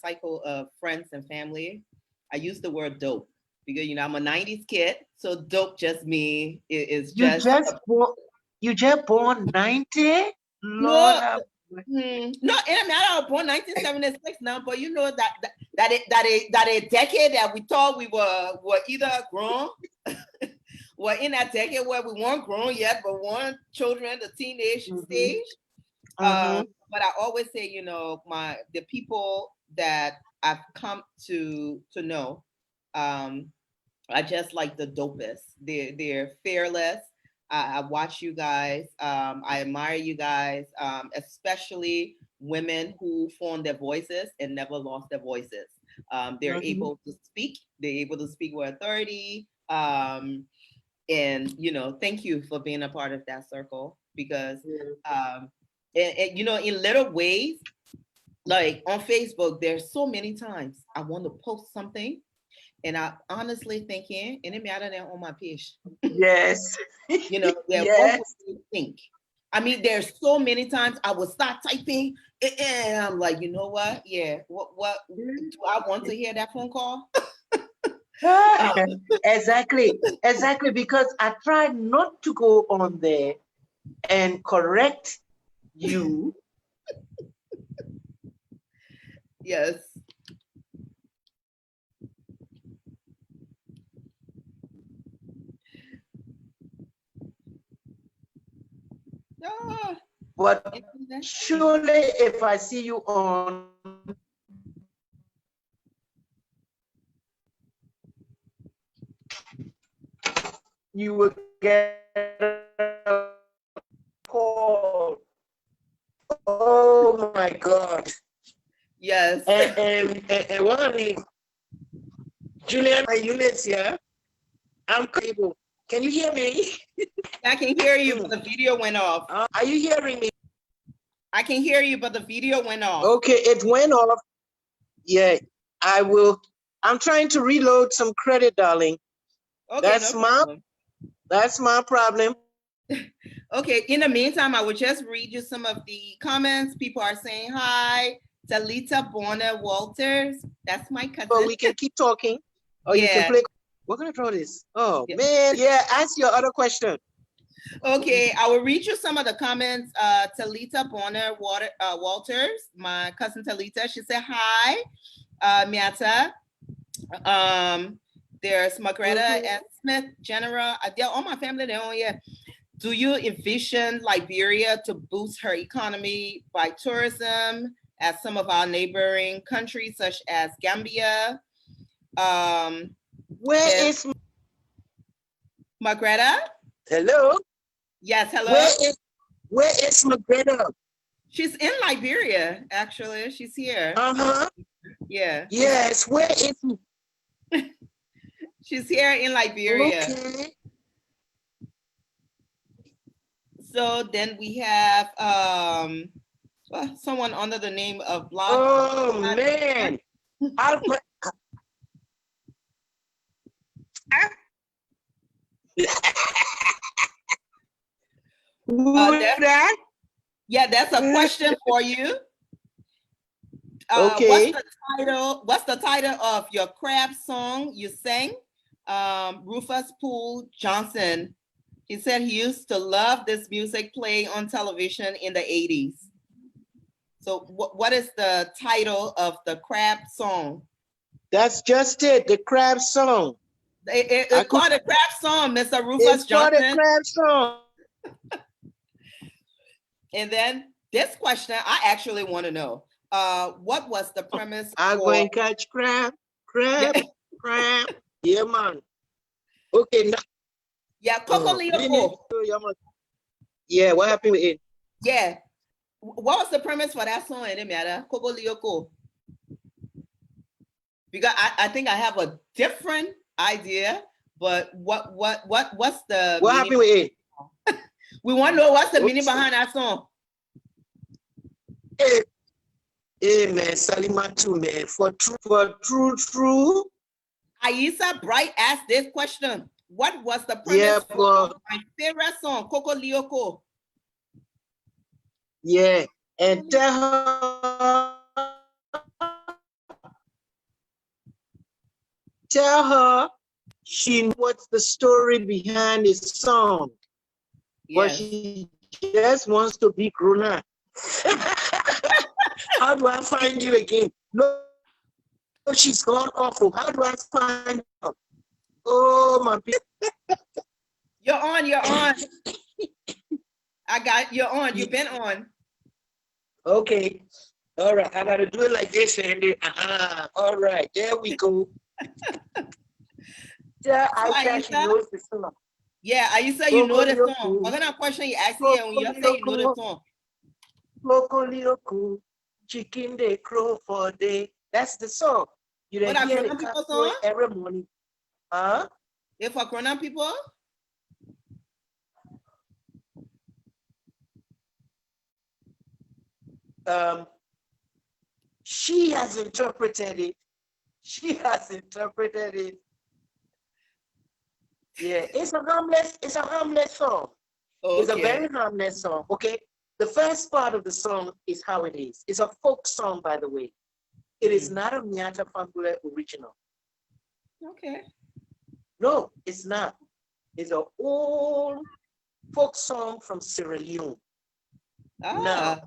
cycle of friends and family. I use the word dope because, you know, I'm a 90s kid. So dope just me is just. You just born 90? Lord have no, I was born 1976 now, but you know that a decade that we thought we were either grown, we're in that decade where we weren't grown yet, but weren't children, the teenage stage. But I always say, you know, the people that I've come to know, are just like the dopest. They're fearless. I watch you guys. I admire you guys, especially women who found their voices and never lost their voices. They're able to speak. They're able to speak with authority. And, you know, thank you for being a part of that circle because, you know, in little ways, like on Facebook, there's so many times I want to post something and I honestly thinking, and it matter than on my page. Yes. You know, what would you think? I mean, there's so many times I would start typing and I'm like, you know what? Yeah, what do I want to hear that phone call? Exactly, because I tried not to go on there and correct you. Yes. But surely if I see you on you will get a call. Oh my God. Yes. And one is Julian, my units here. I'm able. Can you hear me? I can hear you, but the video went off. Are you hearing me? I can hear you, but the video went off. Okay, it went off. Yeah, I will. I'm trying to reload some credit, darling. Okay, that's my problem. Okay, in the meantime, I will just read you some of the comments. People are saying hi. Talita-born Walters, that's my cousin. But we can keep talking. Or you can play. We're gonna draw this. Oh man, yeah. Ask your other question. Okay, I will read you some of the comments. Talita-born Walters, my cousin Talita, she said hi. Miatta. There's Margareta and Smith, General. They're all my family. They're on here. do you envision Liberia to boost her economy by tourism, as some of our neighboring countries, such as Gambia? Where is Margreta? hello? Yes, hello. Where is Margreta? She's in Liberia, actually. She's here. Yeah. Yes, where is She's here in Liberia. Okay. So then we have someone under the name of Block. Oh man. Yeah, that's a question for you. Okay. What's the title of your crab song you sang? Rufus Poole Johnson. He said he used to love this music played on television in the 80s. So what is the title of the crab song? That's just it, the crab song. It's called a crab song, Mr. Rufus Johnson. It's called a crab song. And then this question, I actually want to know. What was the premise? I'm going to catch crab. Yeah, man. Okay, now. Yeah, Coco Leopold. Yeah, what happened with it? Yeah. What was the premise for that song, Miatta? Coco Leopold. Because I think I have a different idea, but what's the what happened with it? We want to know what's the meaning behind that song. Hey man, Salima too, man. For true. Aisa Bright asked this question. What was the premise for my favorite song, Coco Leoko? Yeah, and tell her she knows what's the story behind the song. Yes. But she just wants to be grown up. How do I find you again? No, she's gone awful. How do I find her? Oh my people. You're on. You're on. You've been on. Okay. All right. I gotta do it like this, Andy. All right. There we go. Yeah, I she knows the song. Yeah, Aisa, you know the song. What kind of question you ask me when you say you know the song? Loco, chicken they crow for day. That's the song. You hear the song every morning. Huh? If for Cronan people? She has interpreted it. Yeah, it's a harmless song. Okay. It's a very harmless song. Okay. The first part of the song is how it is. It's a folk song, by the way. It is not a Miatta Fahnbulleh original. Okay. No, it's not. It's an old folk song from Sierra Leone. Now,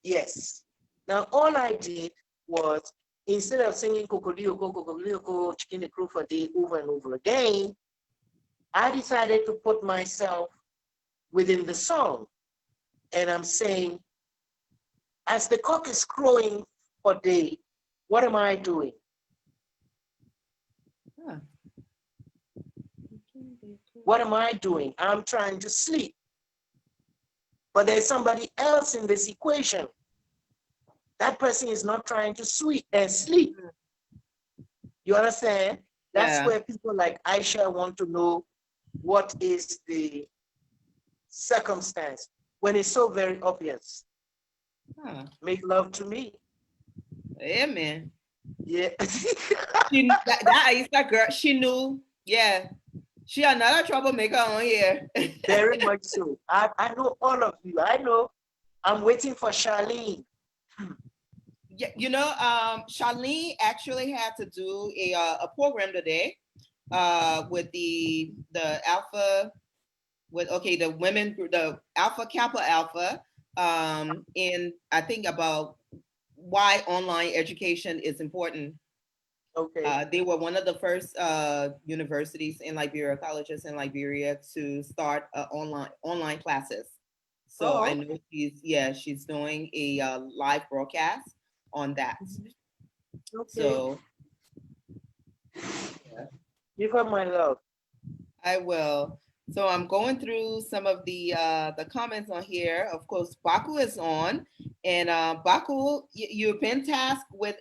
yes. Now, all I did was, instead of singing Kokolio, Chicken the Crow for day over and over again, I decided to put myself within the song. And I'm saying, as the cock is crowing for day, what am I doing? What am I doing? I'm trying to sleep. But there's somebody else in this equation. That person is not trying to sleep. You understand? That's where people like Aisha want to know what is the circumstance when it's so very obvious. Make love to me. Amen. Yeah. that Aisha girl, she knew. Yeah. She another troublemaker on here. Very much so. I know all of you. I know. I'm waiting for Charlene. Yeah, you know, Charlene actually had to do a program today with the Alpha, the women, the Alpha Kappa Alpha, in I think about why online education is important. Okay. They were one of the first universities in Liberia, colleges in Liberia, to start online classes. So I Oh, know she's doing a live broadcast on that. okay. So yeah, Give her my love. I will. So I'm going through some of the comments on here. Of course, Baku is on, and Baku, you've been tasked with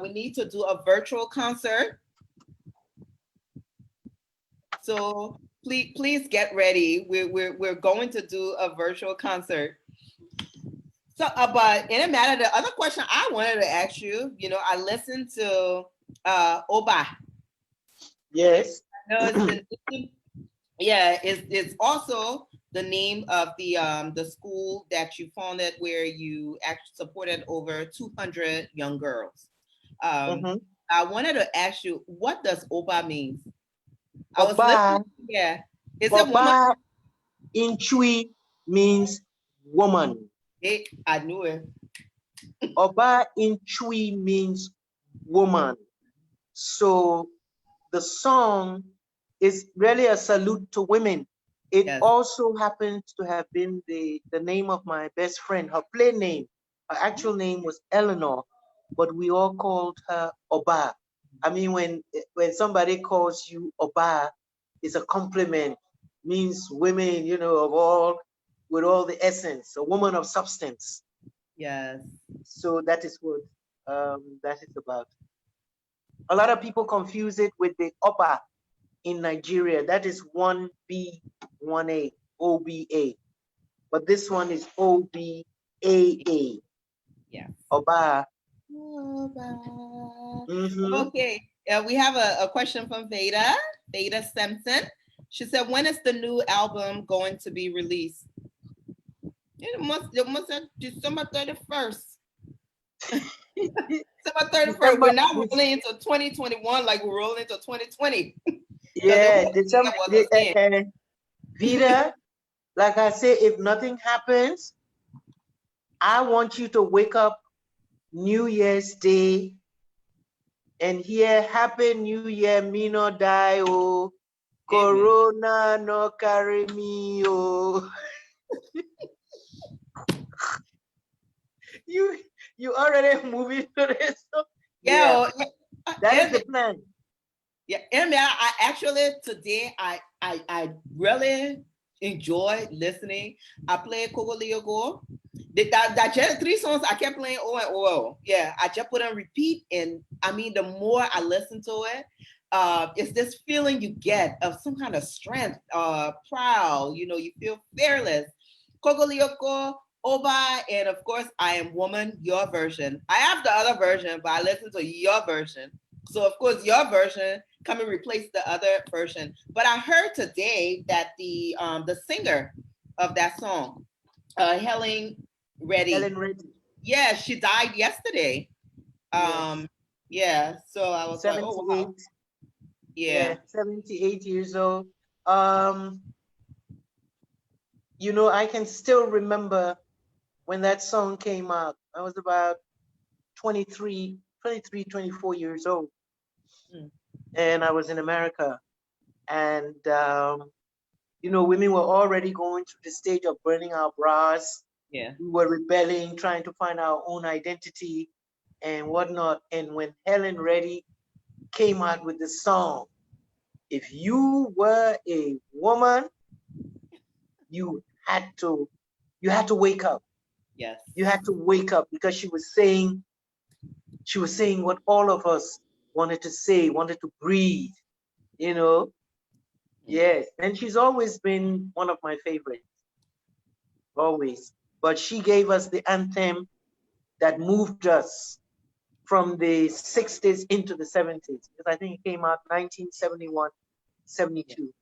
we need to do a virtual concert. So please get ready. We're going to do a virtual concert. So, but in a matter, the other question I wanted to ask you, I listened to Oba. Yes. No, it's the name, yeah, it's also the name of the school that you founded where you actually supported over 200 young girls. Mm-hmm. I wanted to ask you, what does Oba mean? I was Oba, listening. Yeah, is it woman? Oba in Chui means woman. I knew it. Oba in Chui means woman. So the song is really a salute to women. It Yes. also happens to have been the name of my best friend. Her play name, her actual name was Eleanor, but we all called her Oba. I mean, when somebody calls you Oba, it's a compliment. Means women, of all, with all the essence, a woman of substance. Yes. So that is what that is about. A lot of people confuse it with the Oba in Nigeria. That is 1B, 1A, OBA. But this one is OBAA. Yeah. Oba. Okay. We have a question from Veda Simpson. She said, when is the new album going to be released? It must have December 31st. December 31st. We're not rolling into 2021 like we're rolling into 2020. Yeah, Vida, like I say, if nothing happens, I want you to wake up New Year's Day and hear Happy New Year, me no die, oh. Corona no carry me, oh. You already moving to this. Yeah. That is the plan. Yeah, and I actually today I really enjoy listening. I played Kogolio Go. That just 3 songs I kept playing over and over. Yeah, I just put on repeat, and I mean the more I listen to it, it's this feeling you get of some kind of strength, proud. You feel fearless. Kogolioko, Oba, and of course I Am Woman, your version. I have the other version, but I listen to your version. So of course your version come and replace the other version. But I heard today that the singer of that song, Helen Reddy. Yeah, she died yesterday. Yeah, so I was 78. like, oh wow. Yeah, 78 years old. I can still remember when that song came out. I was about 23, 24 years old. And I was in America. And, women were already going through the stage of burning our bras. Yeah. We were rebelling, trying to find our own identity and whatnot. And when Helen Reddy came out with the song, if you were a woman, you had to wake up. Yes. You had to wake up because she was saying what all of us wanted to say, wanted to breathe, Yes. And she's always been one of my favorites. Always. But she gave us the anthem that moved us from the 60s into the 70s. Because I think it came out 1971, 72.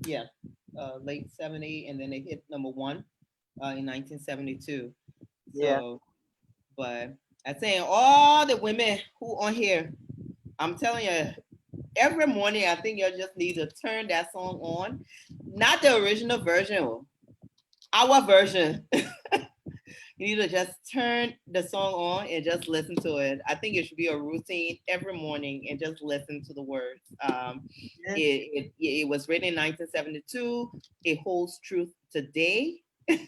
Yeah. Late 70, and then they hit number 1 in 1972. Yeah. So, but I'm saying all the women who on here, I'm telling you, every morning I think you just need to turn that song on. Not the original version, our version. You need to just turn the song on and just listen to it. I think it should be a routine every morning and just listen to the words. It was written in 1972. It holds truth today.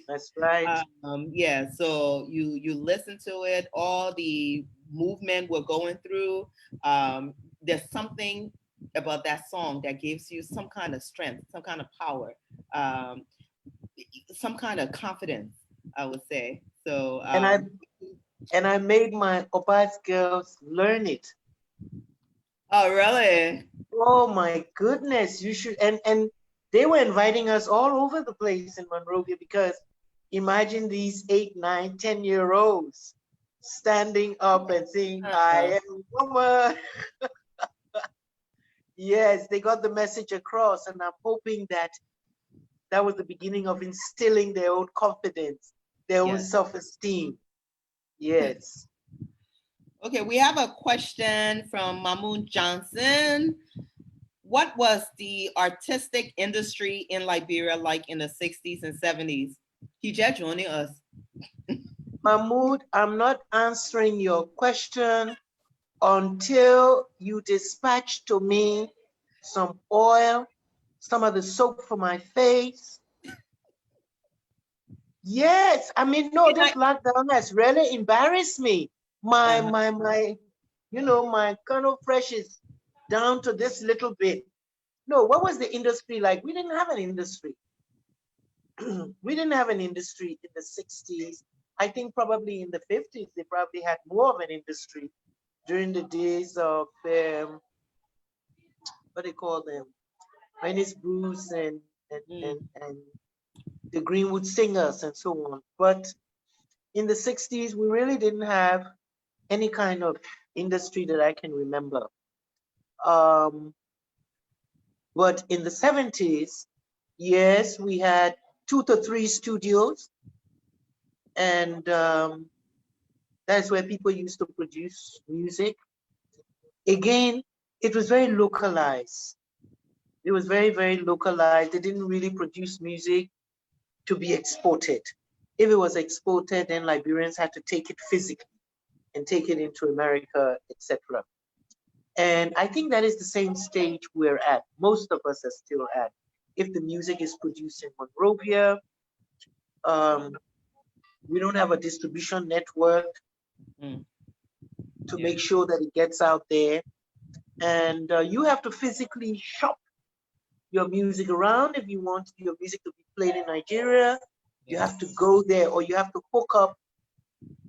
That's right. Yeah, so you listen to it, all the movement we're going through. There's something about that song that gives you some kind of strength, some kind of power, some kind of confidence, I would say. So and I made my Obas girls learn it. Oh, really? Oh my goodness, you should. And they were inviting us all over the place in Monrovia, because imagine these 8, 9, 10-year-olds standing up and saying, I am a woman. Yes, they got the message across, and I'm hoping that that was the beginning of instilling their own confidence, their own self-esteem. Yes. Okay, we have a question from Mamoon Johnson. What was the artistic industry in Liberia like in the 60s and 70s? Hija joining us. Mahmoud, I'm not answering your question until you dispatch to me some oil, some of the soap for my face. Yes, I mean, no, this lockdown has really embarrassed me. My Colonel Fresh is down to this little bit. No, what was the industry like? We didn't have an industry. We didn't have an industry in the 60s. I think probably in the 50s, they probably had more of an industry during the days of, what do you call them? Venice Bruce and the Greenwood Singers and so on. But in the 60s, we really didn't have any kind of industry that I can remember. But in the 70s, yes, we had 2 to 3 studios. And that's where people used to produce music. Again, it was very localized. It was very, very localized. They didn't really produce music to be exported. If it was exported, then Liberians had to take it physically and take it into America, etc. And I think that is the same stage we're at. Most of us are still at. If the music is produced in Monrovia, we don't have a distribution network to make sure that it gets out there. And you have to physically shop your music around. If you want your music to be played in Nigeria, you have to go there, or you have to hook up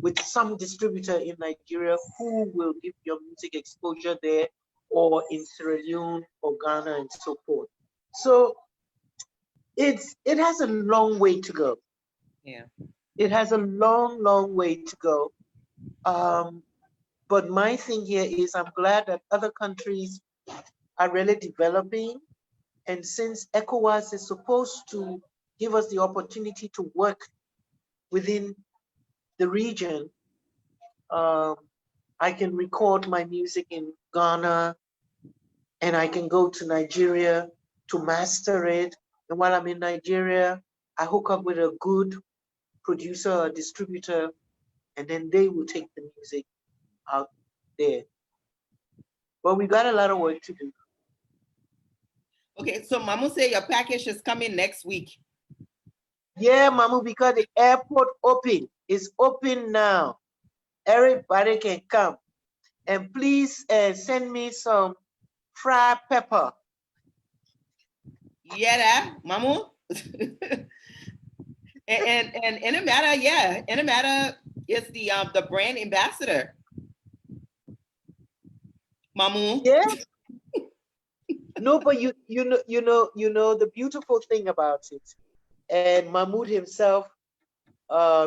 with some distributor in Nigeria who will give your music exposure there, or in Sierra Leone or Ghana and so forth. So it has a long way to go. Yeah. It has a long, long way to go. But my thing here is I'm glad that other countries are really developing. And since ECOWAS is supposed to give us the opportunity to work within the region, I can record my music in Ghana, and I can go to Nigeria to master it. And while I'm in Nigeria, I hook up with a good producer or distributor, and then they will take the music out there. But we got a lot of work to do. Okay, so Mamu say your package is coming next week. Yeah, Mamu, because the airport is open now. Everybody can come. And please send me some fried pepper. Yeah, Mamu. and Miatta is the brand ambassador. Mamu. Yeah. No, but you know the beautiful thing about it, and Mahmoud himself,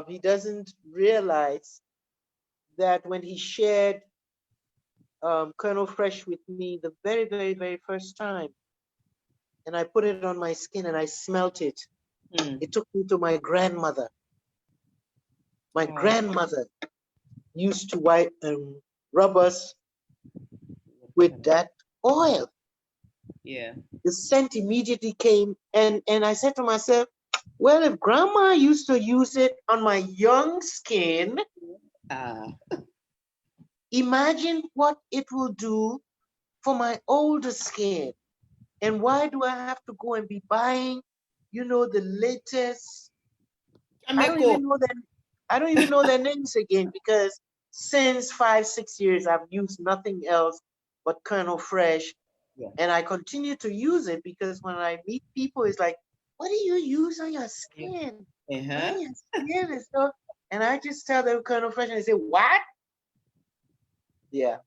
he doesn't realize that when he shared Colonel Fresh with me the very, very, very first time, and I put it on my skin and I smelt it, it took me to my grandmother. My grandmother used to wipe and rub us with that oil. Yeah. The scent immediately came, and I said to myself, Well, if grandma used to use it on my young skin, imagine what it will do for my older skin. And why do I have to go and be buying, the latest? I don't even know that. I don't even know their names again, because since 5, 6 years I've used nothing else but Colonel Fresh, and I continue to use it because when I meet people, it's like, "What do you use on your skin? What on your skin and stuff?" And I just tell them Colonel Fresh, and they say, "What?" Yeah.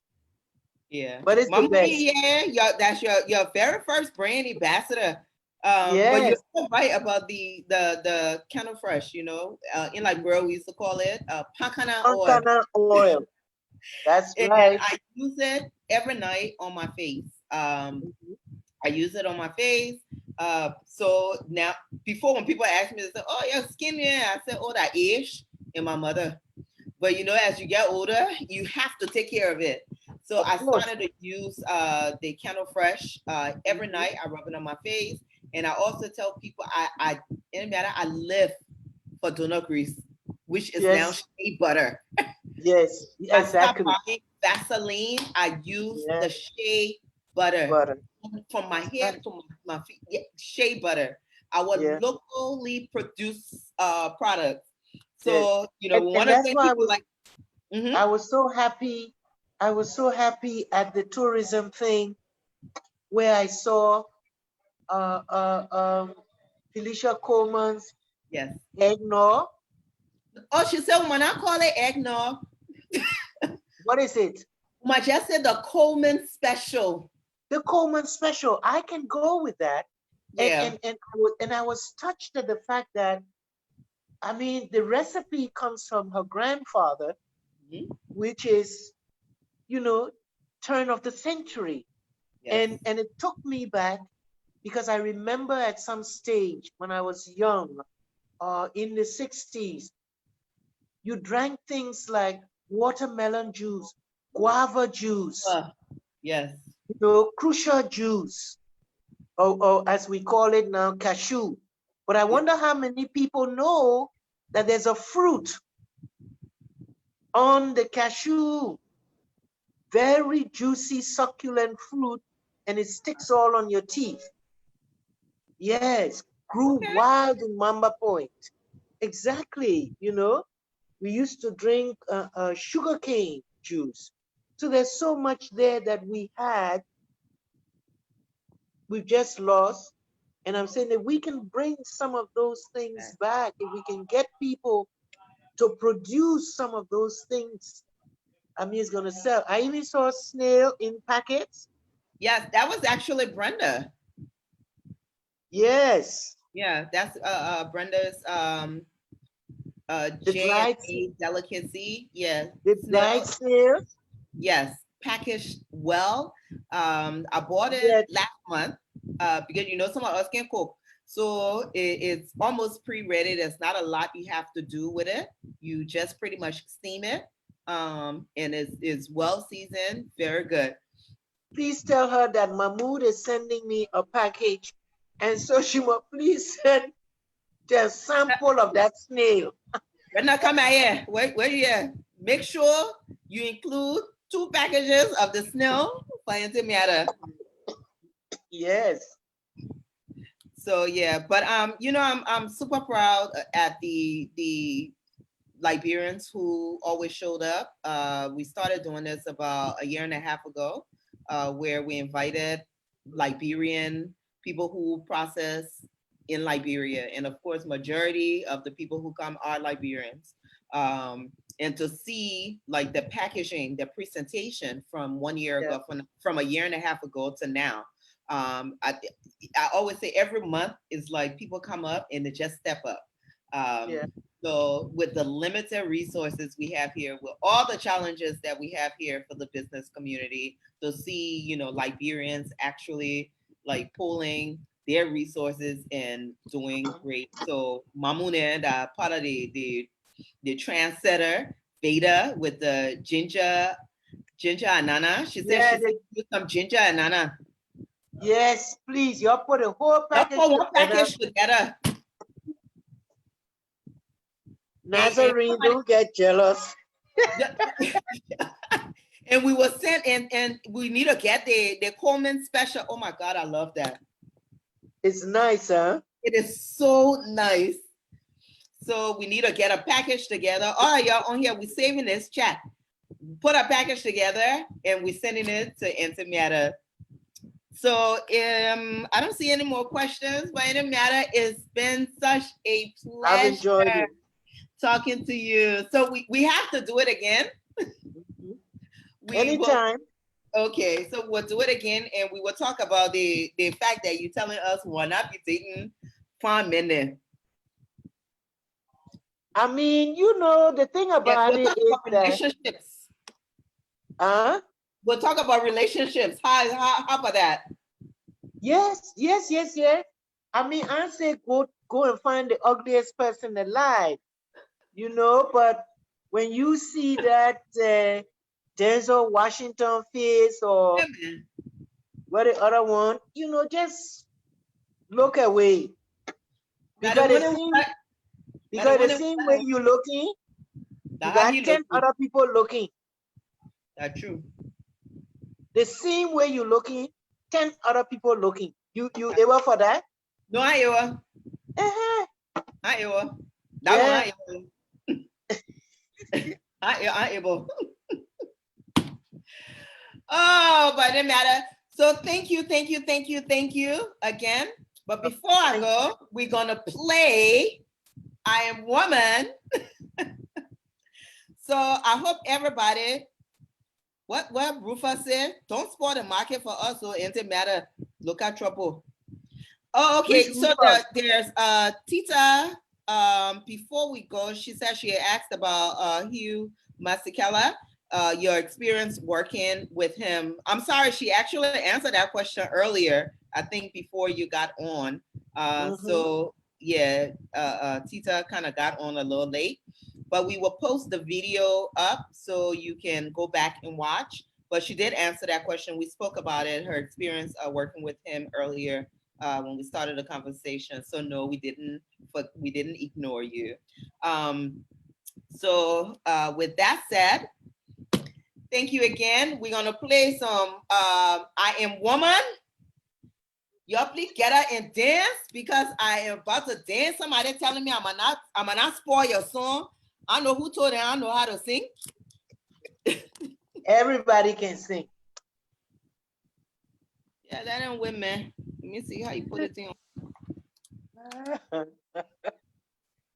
Yeah. But it's the best. Yeah, that's your very first brand ambassador. But Yes. you're so right about the Candle Fresh, in Liberia we used to call it Pakana oil. Pakana oil. That's And right. I use it every night on my face. I use it on my face. So now, before when people ask me, they say, "Oh, your skin," I said, "Oh, that ish," and my mother. But as you get older, you have to take care of it. So I started to use the Candle Fresh every night. I rub it on my face, and I also tell people I live for donut grease, which is now shea butter. Yes, exactly. I stopped buying Vaseline. I use the shea butter from my hair to my feet. Yeah, shea butter. Our locally produced products. So one of the things people like. I was so happy. I was so happy at the tourism thing where I saw Felicia Coleman's eggnog. Oh, she said when I call it eggnog. What is it? I just said the Coleman special. The Coleman special. I can go with that. Yeah. And I was touched at the fact that, I mean, the recipe comes from her grandfather, which is, turn of the century. Yes. And it took me back because I remember at some stage when I was young, in the 60s, you drank things like watermelon juice, guava juice, yes, crucial juice, or as we call it now, cashew. But I wonder how many people know that there's a fruit on the cashew, very juicy, succulent fruit, and it sticks all on your teeth. Yes, grew wild in Mamba Point. Exactly, we used to drink sugarcane juice. So there's so much there that we've just lost. And I'm saying that we can bring some of those things back. If we can get people to produce some of those things, I mean, it's going to sell. I even saw snail in packets. Yes, that was actually Brenda. Yes. Yeah, that's Brenda's J&A delicacy. Yeah. The dried snails. Yes, packaged well. I bought it last month because some of us can cook. So it's almost pre-ready. There's not a lot you have to do with it. You just pretty much steam it. And it's well seasoned, very good. Please tell her that Mahmoud is sending me a package, and so she will please send the sample of that snail. But now come here. Wait here. Make sure you include 2 packages of the snail for Miatta. Yes. So yeah, but I'm super proud at the Liberians who always showed up. We started doing this about a year and a half ago, where we invited Liberian people who process in Liberia, and of course, majority of the people who come are Liberians. And to see like the packaging, the presentation from 1 year ago, from a year and a half ago to now. I always say every month is like people come up and they just step up. So with the limited resources we have here, with all the challenges that we have here for the business community, to see, Liberians actually like pulling their resources and doing great. So Mamune, part of the trendsetter, Veda with the ginger anana. She said she use some ginger anana. Yes, please. You put a whole package together. Nazarene, don't get jealous. And we will send, and we need to get the Coleman special. Oh my God, I love that. It's nice, huh? It is so nice. So we need to get a package together. All right, y'all on here, we're saving this chat. Put a package together and we're sending it to Auntie Miatta. So I don't see any more questions, but Auntie Miatta, it's been such a pleasure. I've enjoyed it. Talking to you. So we have to do it again. Anytime. Okay, so we'll do it again and we will talk about the fact that you're telling us we'll not be taking 5 minutes. I mean, you know, the thing about it is relationships. We'll talk about relationships. How about that? Yes. I mean, I say go and find the ugliest person alive, you know, but when you see that Denzel Washington face or what the other one, you know, just look away. Because the same way you're looking, you got 10 other people looking. That's true. The same way you're looking, 10 other people looking. You able for that? No, I able. I able. That one I able. Oh, but it matter. So thank you again. But before I go, we're gonna play I Am Woman. So I hope everybody, what Rufa said, don't spoil the market for us, so it doesn't matter. Look at trouble. Oh, okay. So there's Tita. Before we go, she said she asked about Hugh Masekela, your experience working with him. I'm sorry, she actually answered that question earlier, I think before you got on. So yeah, Tita kind of got on a little late, but we will post the video up so you can go back and watch. But she did answer that question. We spoke about it, her experience working with him earlier when we started the conversation. So no, we didn't ignore you. So with that said, thank you again. We're gonna play some I Am Woman. Y'all please get up and dance because I am about to dance. Somebody telling me I'm not spoil your song. I know who told them I know how to sing. Everybody can sing. Yeah, that ain't women. Let me see how you put it in.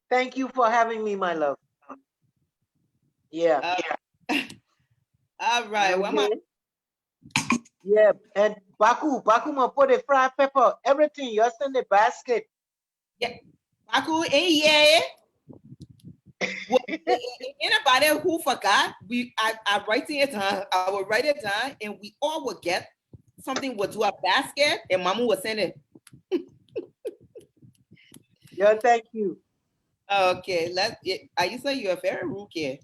Thank you for having me, my love. Yeah. All right. Okay. Yeah, and Baku put the fried pepper, everything. You send the basket. Yeah, Baku, yeah. Well, anybody who forgot, I write it down. I will write it down, and we all will get something. We'll do a basket, and Mama will send it. Yeah, thank you. Okay, Aisa, you are very rude here.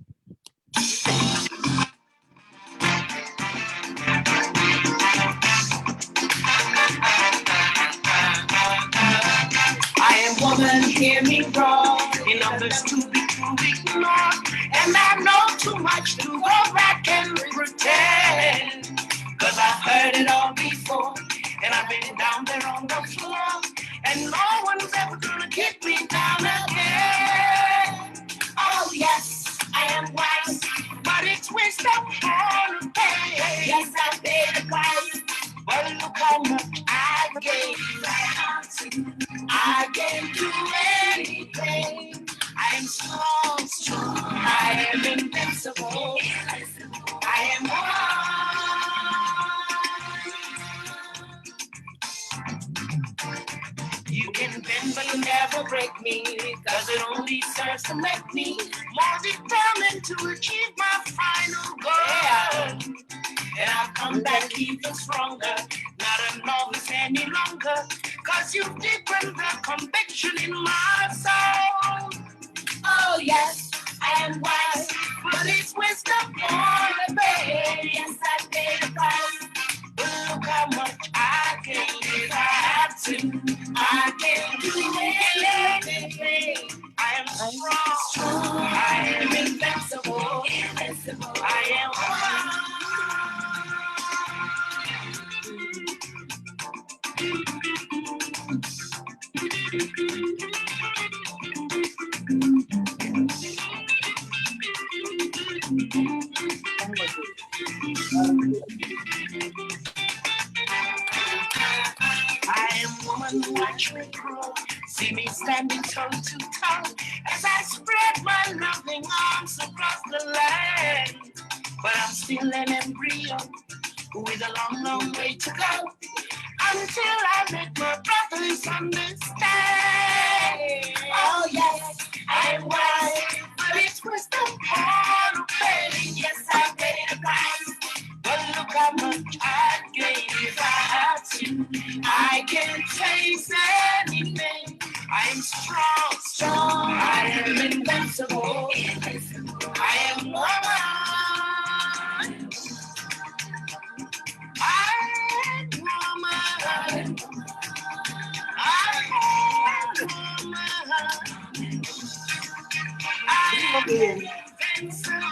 I am woman, hear me wrong. Enough is too big to ignore, and I know too much to go back and pretend. Cause I've heard it all before, and I've been down there on the floor, and no one's ever gonna get me down again. Oh yes, I am wise, but it's wisdom on the pay. Yes, I paid the price, but look how much I gave. I can do anything. I am strong. I am invincible. I am one. You can bend, but you never break me, cause it only serves to make me more determined to achieve my final goal. Yeah. And I'll come back even stronger, not a novice any longer, cause you've deepened the conviction in my soul. Oh yes, I am wise, but it's wisdom on the way. Yes, I paid the price, but look how much I can if I have to. I can do anything. I am strong. I am woman, watch me grow. See me standing toe to toe as I spread my loving arms across the land. But I'm still an embryo with a long, long way to go until I let my brothers understand. Oh yes, I'm wise, but it's wisdom all obeying. Yes, I'm ready to rise. But look how much I gain if I have to. I can face anything. I am strong, strong. I am invincible. I am woman. I am woman. I am woman. I am invincible.